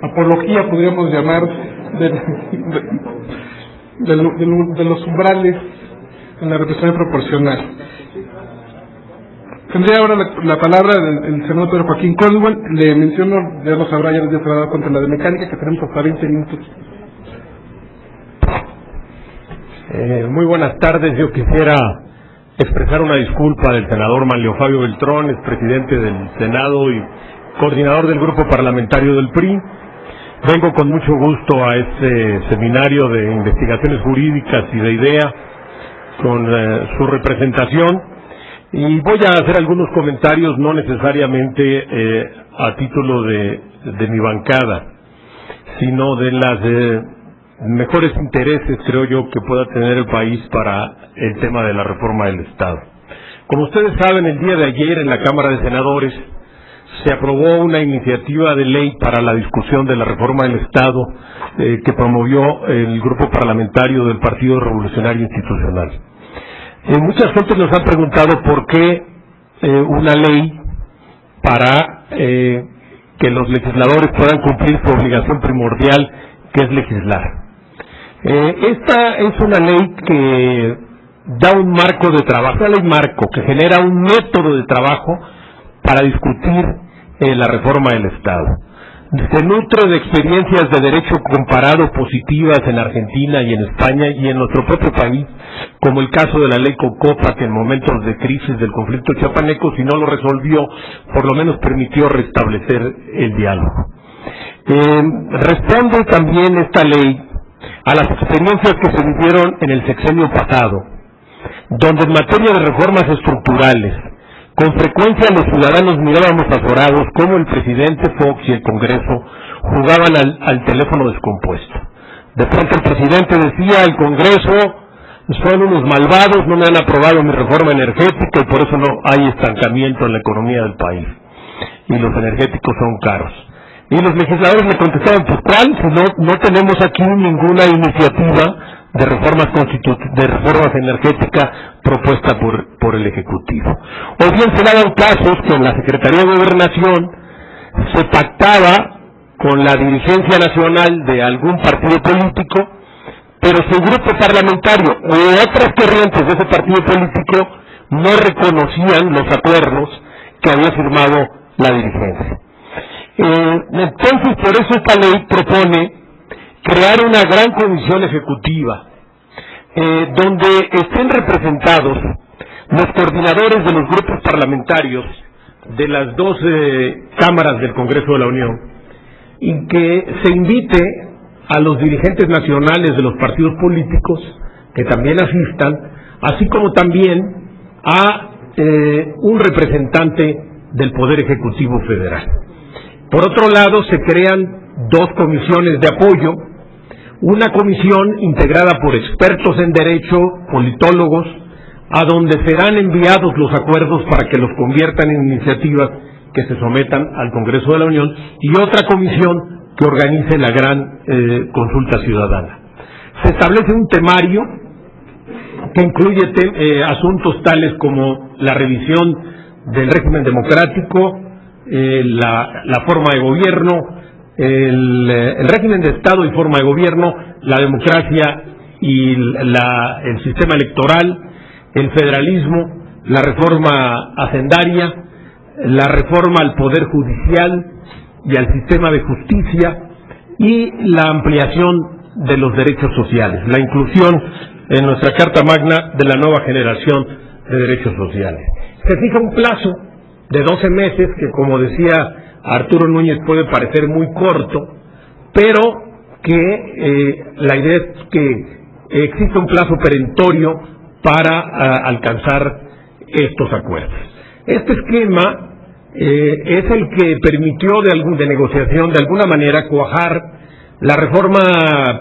apología podríamos llamar, de los umbrales en la representación proporcional. Tendría ahora la palabra el senador Pedro Joaquín Caldwell. Le menciono, ya lo sabrá, ya les he dado cuenta la de mecánica, que tenemos hasta 20 minutos. Muy buenas tardes. Yo quisiera expresar una disculpa del senador Manlio Fabio Beltrón, expresidente del Senado y coordinador del grupo parlamentario del PRI. Vengo con mucho gusto a este seminario de investigaciones jurídicas y de IDEA con su representación, y voy a hacer algunos comentarios no necesariamente a título de mi bancada, sino de las mejores intereses, creo yo, que pueda tener el país para el tema de la reforma del Estado. Como ustedes saben, el día de ayer en la Cámara de Senadores se aprobó una iniciativa de ley para la discusión de la reforma del Estado que promovió el grupo parlamentario del Partido Revolucionario Institucional. Muchas gentes nos han preguntado por qué una ley para que los legisladores puedan cumplir su obligación primordial, que es legislar. Esta es una ley que da un marco de trabajo, una ley marco que genera un método de trabajo para discutir la reforma del Estado. se nutre de experiencias de derecho comparado positivas en Argentina y en España y en nuestro propio país, como el caso de la ley Cocopa, que en momentos de crisis del conflicto chiapaneco, si no lo resolvió, por lo menos permitió restablecer el diálogo. Responde también esta ley a las experiencias que se vivieron en el sexenio pasado, donde en materia de reformas estructurales, con frecuencia los ciudadanos mirábamos azorados cómo el presidente Fox y el Congreso jugaban al teléfono descompuesto. De pronto el presidente decía: el Congreso son unos malvados, no me han aprobado mi reforma energética y por eso no hay estancamiento en la economía del país. Y los energéticos son caros. Y los legisladores le contestaban: pues ¿cuál? Si no tenemos aquí ninguna iniciativa de reformas energéticas propuesta por el Ejecutivo. O bien se daban casos que en la Secretaría de Gobernación se pactaba con la dirigencia nacional de algún partido político, pero su grupo parlamentario o otras corrientes de ese partido político no reconocían los acuerdos que había firmado la dirigencia. Entonces, por eso esta ley propone crear una gran comisión ejecutiva donde estén representados los coordinadores de los grupos parlamentarios de las dos cámaras del Congreso de la Unión, y que se invite a los dirigentes nacionales de los partidos políticos que también asistan, así como también a un representante del Poder Ejecutivo Federal. Por otro lado, se crean dos comisiones de apoyo: una comisión integrada por expertos en derecho, politólogos, a donde serán enviados los acuerdos para que los conviertan en iniciativas que se sometan al Congreso de la Unión, y otra comisión que organice la gran consulta ciudadana. Se establece un temario que incluye asuntos tales como la revisión del régimen democrático, la forma de gobierno, el régimen de Estado y forma de gobierno, la democracia y el sistema electoral, el federalismo, la reforma hacendaria, la reforma al Poder Judicial y al sistema de justicia, y la ampliación de los derechos sociales, la inclusión en nuestra Carta Magna de la nueva generación de derechos sociales. Se fija un plazo de 12 meses que, como decía Arturo Núñez, puede parecer muy corto, pero que la idea es que existe un plazo perentorio para alcanzar estos acuerdos. Este esquema es el que permitió de negociación, de alguna manera, cuajar la reforma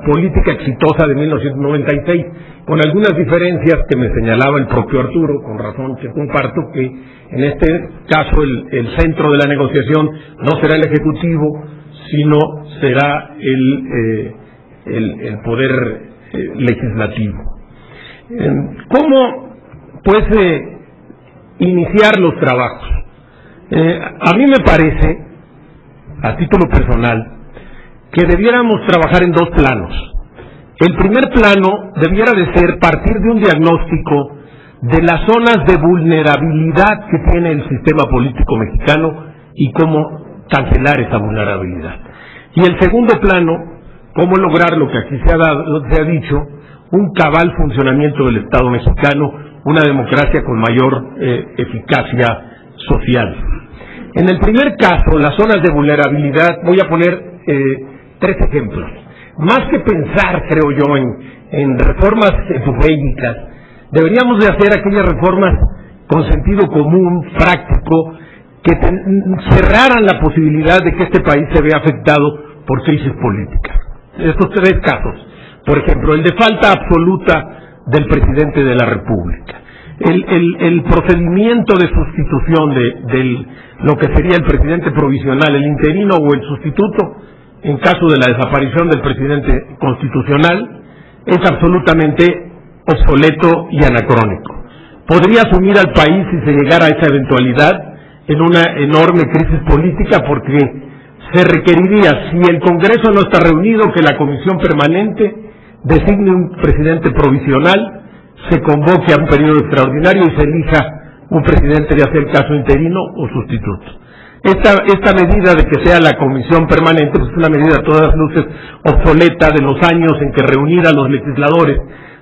política exitosa de 1996, con algunas diferencias que me señalaba el propio Arturo, con razón que comparto, que en este caso el centro de la negociación no será el Ejecutivo, sino será el Poder Legislativo. ¿Cómo, pues, iniciar los trabajos? A mí me parece, a título personal, que debiéramos trabajar en dos planos. El primer plano debiera de ser partir de un diagnóstico de las zonas de vulnerabilidad que tiene el sistema político mexicano y cómo cancelar esa vulnerabilidad. Y el segundo plano, cómo lograr lo que aquí se ha dicho, un cabal funcionamiento del Estado mexicano, una democracia con mayor eficacia social. En el primer caso, las zonas de vulnerabilidad, voy a poner 3 ejemplos. Más que pensar, creo yo, en reformas jurídicas, deberíamos de hacer aquellas reformas con sentido común, práctico, que cerraran la posibilidad de que este país se vea afectado por crisis políticas. Estos 3 casos, por ejemplo, el de falta absoluta del presidente de la República, el procedimiento de sustitución de lo que sería el presidente provisional, el interino o el sustituto, en caso de la desaparición del presidente constitucional, es absolutamente obsoleto y anacrónico. Podría sumir al país, si se llegara a esa eventualidad, en una enorme crisis política, porque se requeriría, si el Congreso no está reunido, que la Comisión Permanente designe un presidente provisional, se convoque a un periodo extraordinario y se elija un presidente, ya sea el caso interino o sustituto. Esta medida de que sea la comisión permanente, pues es una medida a todas luces obsoleta de los años en que reunir a los legisladores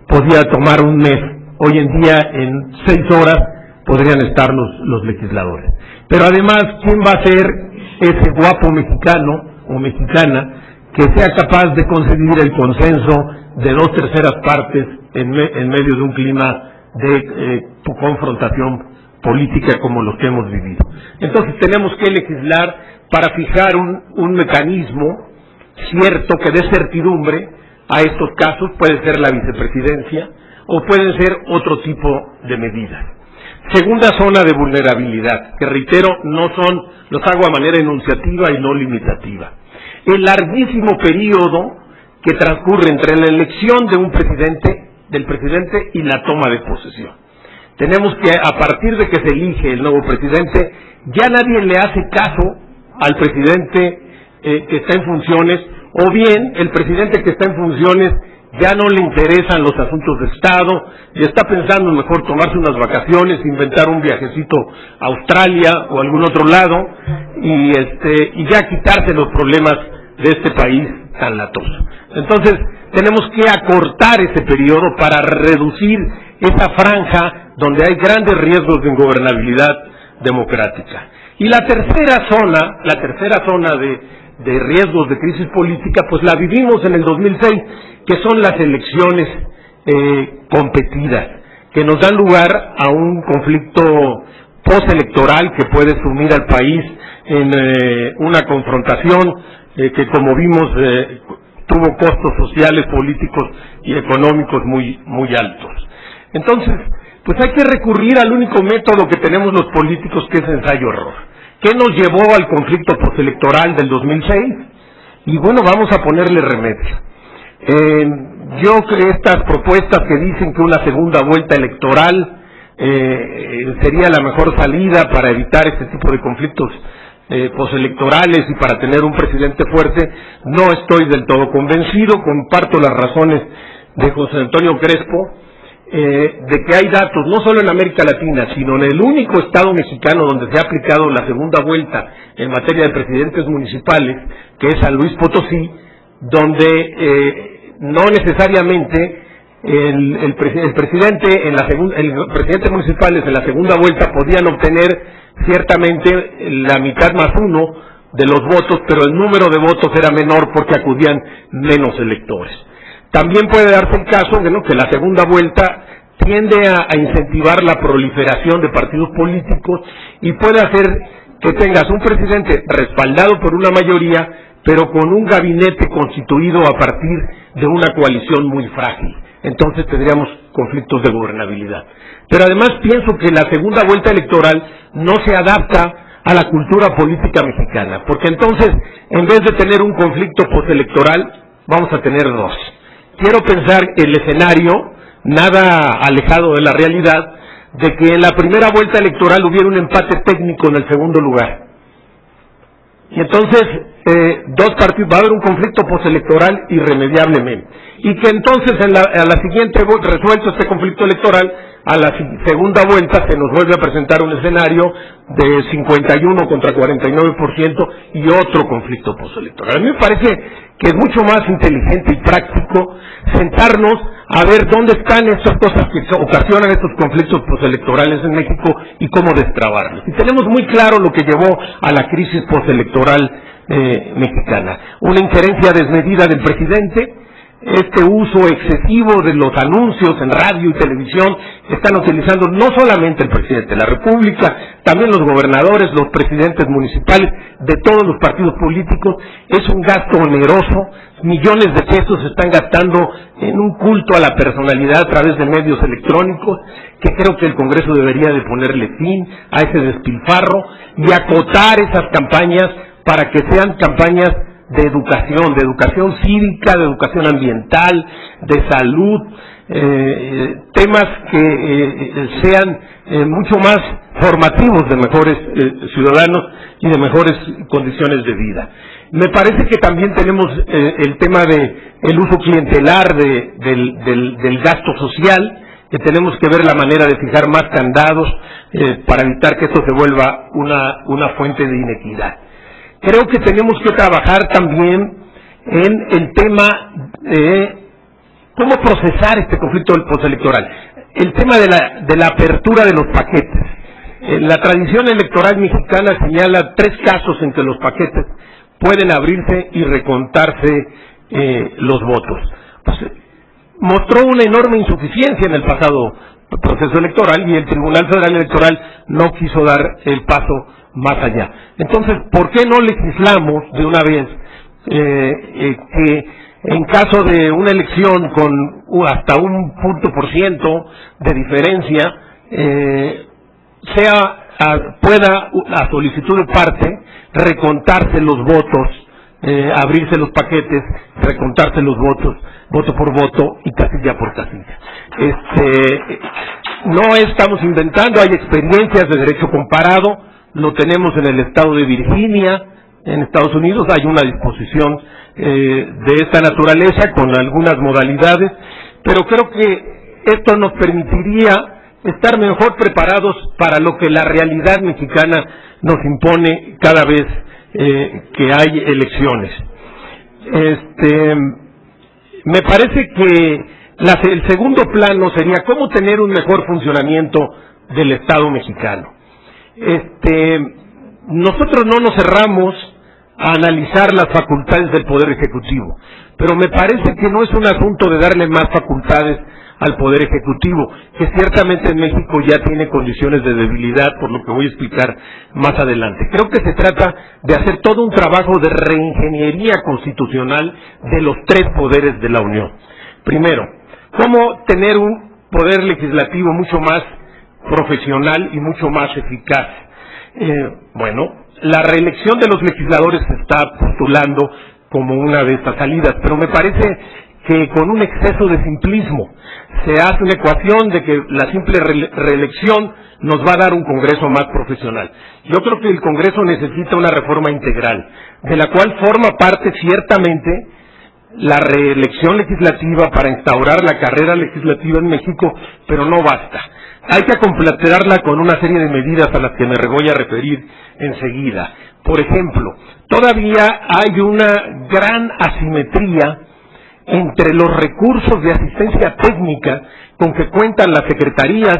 podía tomar un mes. Hoy en día, en 6 horas, podrían estar los legisladores. Pero además, ¿quién va a ser ese guapo mexicano o mexicana que sea capaz de conseguir el consenso de 2/3 partes en medio de un clima de confrontación política como los que hemos vivido? Entonces tenemos que legislar para fijar un mecanismo cierto que dé certidumbre a estos casos. Puede ser la vicepresidencia o pueden ser otro tipo de medidas. Segunda zona de vulnerabilidad, que reitero, los hago a manera enunciativa y no limitativa. El larguísimo periodo que transcurre entre la elección de del presidente y la toma de posesión. Tenemos que, a partir de que se elige el nuevo presidente, ya nadie le hace caso al presidente que está en funciones, o bien el presidente que está en funciones ya no le interesan los asuntos de Estado y está pensando en mejor tomarse unas vacaciones, inventar un viajecito a Australia o algún otro lado y ya quitarse los problemas de este país tan latoso. Entonces tenemos que acortar ese periodo para reducir esa franja donde hay grandes riesgos de ingobernabilidad democrática. Y la tercera zona de riesgos de crisis política, pues la vivimos en el 2006, que son las elecciones competidas, que nos dan lugar a un conflicto postelectoral que puede sumir al país en una confrontación que, como vimos, tuvo costos sociales, políticos y económicos muy altos. Entonces, pues hay que recurrir al único método que tenemos los políticos, que es ensayo-error. ¿Qué nos llevó al conflicto postelectoral del 2006? Y bueno, vamos a ponerle remedio. Yo creo que estas propuestas que dicen que una segunda vuelta electoral sería la mejor salida para evitar este tipo de conflictos postelectorales y para tener un presidente fuerte, no estoy del todo convencido. Comparto las razones de José Antonio Crespo, de que hay datos, no solo en América Latina, sino en el único estado mexicano donde se ha aplicado la segunda vuelta en materia de presidentes municipales, que es San Luis Potosí, donde no necesariamente el presidente presidentes municipales en la segunda vuelta podían obtener ciertamente la mitad más uno de los votos, pero el número de votos era menor porque acudían menos electores. También puede darse el caso de que la segunda vuelta tiende a incentivar la proliferación de partidos políticos y puede hacer que tengas un presidente respaldado por una mayoría, pero con un gabinete constituido a partir de una coalición muy frágil. Entonces tendríamos conflictos de gobernabilidad. Pero además pienso que la segunda vuelta electoral no se adapta a la cultura política mexicana, porque entonces, en vez de tener un conflicto postelectoral, vamos a tener dos. Quiero pensar el escenario, nada alejado de la realidad, de que en la primera vuelta electoral hubiera un empate técnico en el segundo lugar. Y entonces, dos partidos, va a haber un conflicto postelectoral irremediablemente. Y que entonces, a la siguiente, resuelto este conflicto electoral, a la segunda vuelta se nos vuelve a presentar un escenario de 51 contra 49% y otro conflicto postelectoral. A mí me parece que es mucho más inteligente y práctico sentarnos a ver dónde están estas cosas que ocasionan estos conflictos postelectorales en México y cómo destrabarlos. Y tenemos muy claro lo que llevó a la crisis postelectoral mexicana. Una injerencia desmedida del presidente, este uso excesivo de los anuncios en radio y televisión que están utilizando no solamente el presidente de la República, también los gobernadores, los presidentes municipales de todos los partidos políticos. Es un gasto oneroso, millones de pesos se están gastando en un culto a la personalidad a través de medios electrónicos, que creo que el Congreso debería de ponerle fin a ese despilfarro y acotar esas campañas para que sean campañas de educación cívica, de educación ambiental, de salud, temas que sean mucho más formativos de mejores ciudadanos y de mejores condiciones de vida. Me parece que también tenemos el tema de el uso clientelar del gasto social, que tenemos que ver la manera de fijar más candados para evitar que esto se vuelva una fuente de inequidad. Creo que tenemos que trabajar también en el tema de cómo procesar este conflicto postelectoral. El tema de la apertura de los paquetes. La tradición electoral mexicana señala 3 casos en que los paquetes pueden abrirse y recontarse los votos. Pues, mostró una enorme insuficiencia en el pasado proceso electoral y el Tribunal Federal Electoral no quiso dar el paso más allá. Entonces, ¿por qué no legislamos de una vez que en caso de una elección con hasta un punto% de diferencia, pueda a solicitud de parte recontarse los votos, abrirse los paquetes, recontarse los votos, voto por voto y casilla por casilla? No estamos inventando, hay experiencias de derecho comparado, lo tenemos en el estado de Virginia, en Estados Unidos, hay una disposición de esta naturaleza con algunas modalidades, pero creo que esto nos permitiría estar mejor preparados para lo que la realidad mexicana nos impone cada vez que hay elecciones. Me parece que el segundo plano sería cómo tener un mejor funcionamiento del Estado mexicano. Nosotros no nos cerramos a analizar las facultades del Poder Ejecutivo, pero me parece que no es un asunto de darle más facultades al Poder Ejecutivo, que ciertamente en México ya tiene condiciones de debilidad, por lo que voy a explicar más adelante. Creo que se trata de hacer todo un trabajo de reingeniería constitucional de los 3 poderes de la Unión. Primero, cómo tener un poder legislativo mucho más profesional y mucho más eficaz. La reelección de los legisladores se está postulando como una de estas salidas, pero me parece que con un exceso de simplismo se hace una ecuación de que la simple reelección nos va a dar un Congreso más profesional. Yo creo que el Congreso necesita una reforma integral, de la cual forma parte ciertamente la reelección legislativa para instaurar la carrera legislativa en México, pero no basta. Hay que completarla con una serie de medidas a las que me voy a referir enseguida. Por ejemplo, todavía hay una gran asimetría entre los recursos de asistencia técnica con que cuentan las secretarías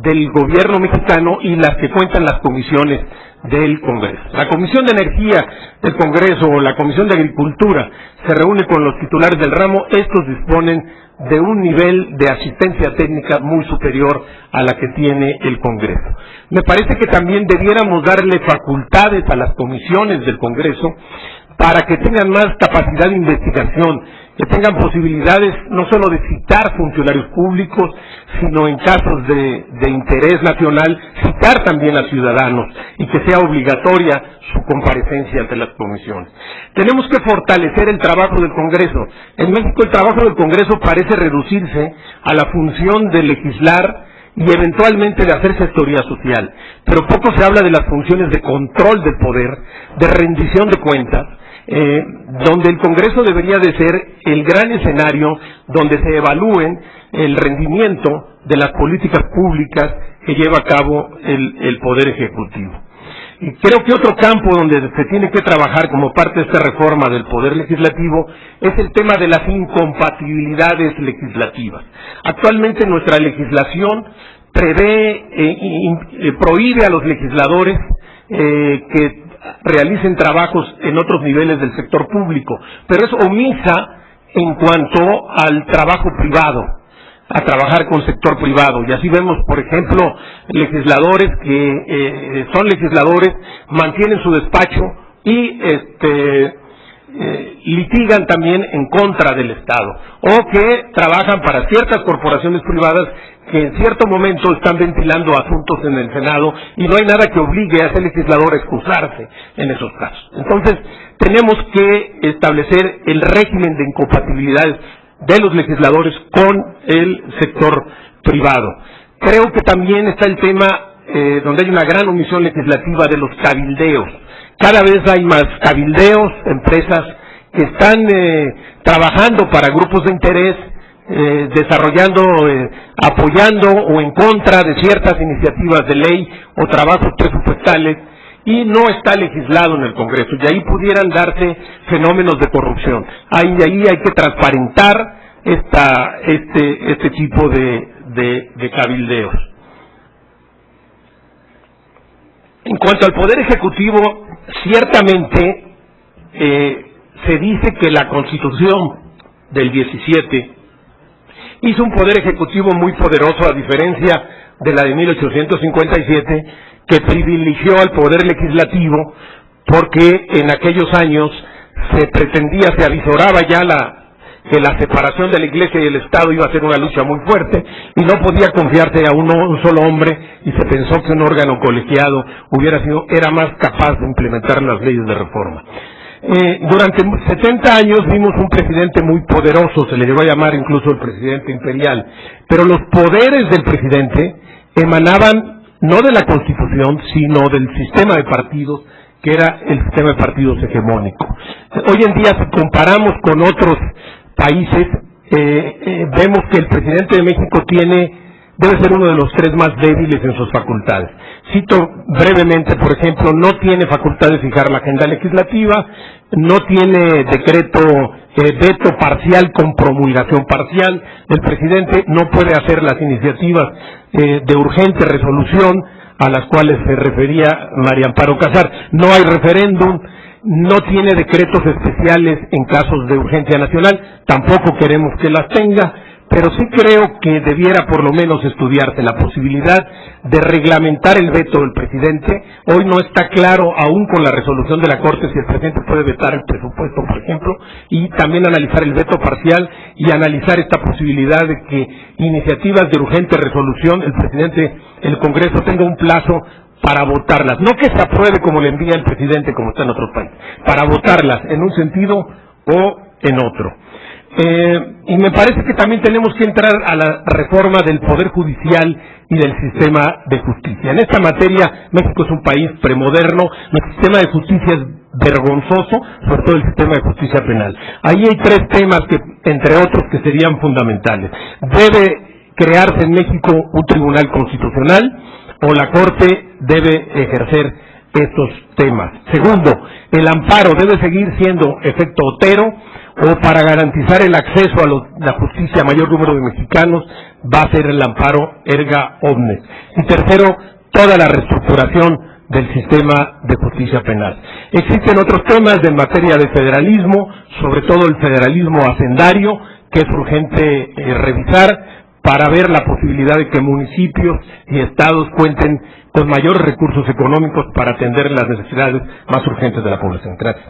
del gobierno mexicano y las que cuentan las comisiones del Congreso. La Comisión de Energía del Congreso o la Comisión de Agricultura se reúne con los titulares del ramo, estos disponen de un nivel de asistencia técnica muy superior a la que tiene el Congreso. Me parece que también debiéramos darle facultades a las comisiones del Congreso para que tengan más capacidad de investigación, que tengan posibilidades no solo de citar funcionarios públicos, sino en casos de interés nacional, citar también a ciudadanos y que sea obligatoria su comparecencia ante las comisiones. Tenemos que fortalecer el trabajo del Congreso. En México el trabajo del Congreso parece reducirse a la función de legislar y eventualmente de hacer gestoría social, pero poco se habla de las funciones de control del poder, de rendición de cuentas, donde el Congreso debería de ser el gran escenario donde se evalúen el rendimiento de las políticas públicas que lleva a cabo el Poder Ejecutivo. Y creo que otro campo donde se tiene que trabajar como parte de esta reforma del Poder Legislativo es el tema de las incompatibilidades legislativas. Actualmente nuestra legislación prohíbe a los legisladores que realicen trabajos en otros niveles del sector público, pero es omisa en cuanto al trabajo privado, a trabajar con el sector privado. Y así vemos, por ejemplo, legisladores que son legisladores, mantienen su despacho y litigan también en contra del Estado, o que trabajan para ciertas corporaciones privadas que en cierto momento están ventilando asuntos en el Senado y no hay nada que obligue a ese legislador a excusarse en esos casos. Entonces, tenemos que establecer el régimen de incompatibilidades de los legisladores con el sector privado. Creo que también está el tema donde hay una gran omisión legislativa de los cabildeos. Cada vez hay más cabildeos, empresas que están trabajando para grupos de interés desarrollando, apoyando o en contra de ciertas iniciativas de ley o trabajos presupuestales y no está legislado en el Congreso, y ahí pudieran darse fenómenos de corrupción. Ahí hay que transparentar este tipo de cabildeos. En cuanto al Poder Ejecutivo, ciertamente se dice que la Constitución del 17 hizo un Poder Ejecutivo muy poderoso, a diferencia de la de 1857, que privilegió al Poder Legislativo, porque en aquellos años se pretendía, se avisoraba ya que la separación de la Iglesia y el Estado iba a ser una lucha muy fuerte y no podía confiarse a un solo hombre, y se pensó que un órgano colegiado era más capaz de implementar las leyes de reforma. Durante 70 años vimos un presidente muy poderoso, se le llegó a llamar incluso el presidente imperial, pero los poderes del presidente emanaban no de la Constitución, sino del sistema de partidos, que era el sistema de partidos hegemónico. Hoy en día, si comparamos con otros países, vemos que el presidente de México debe ser uno de los tres más débiles en sus facultades. Cito brevemente, por ejemplo, no tiene facultad de fijar la agenda legislativa, no tiene veto parcial con promulgación parcial. El presidente no puede hacer las iniciativas de urgente resolución a las cuales se refería María Amparo Casar. No hay referéndum, no tiene decretos especiales en casos de urgencia nacional, tampoco queremos que las tenga, pero sí creo que debiera por lo menos estudiarse la posibilidad de reglamentar el veto del presidente. Hoy no está claro, aún con la resolución de la Corte, si el presidente puede vetar el presupuesto, por ejemplo, y también analizar el veto parcial y analizar esta posibilidad de que iniciativas de urgente resolución, el Congreso tenga un plazo para votarlas, no que se apruebe como le envía el presidente, como está en otros países, para votarlas en un sentido o en otro. Y me parece que también tenemos que entrar a la reforma del Poder Judicial y del sistema de justicia. En esta materia, México es un país premoderno, nuestro sistema de justicia es vergonzoso, sobre todo el sistema de justicia penal. Ahí hay tres temas entre otros, que serían fundamentales. Debe crearse en México un tribunal constitucional, o la Corte debe ejercer estos temas. Segundo, el amparo debe seguir siendo efecto Otero, o para garantizar el acceso a la justicia a mayor número de mexicanos va a ser el amparo erga omnes. Y tercero, toda la reestructuración del sistema de justicia penal. Existen otros temas en materia de federalismo, sobre todo el federalismo hacendario, que es urgente revisar para ver la posibilidad de que municipios y estados cuenten con mayores recursos económicos para atender las necesidades más urgentes de la población. Gracias.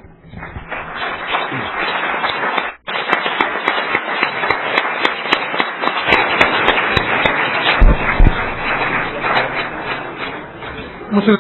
Muchas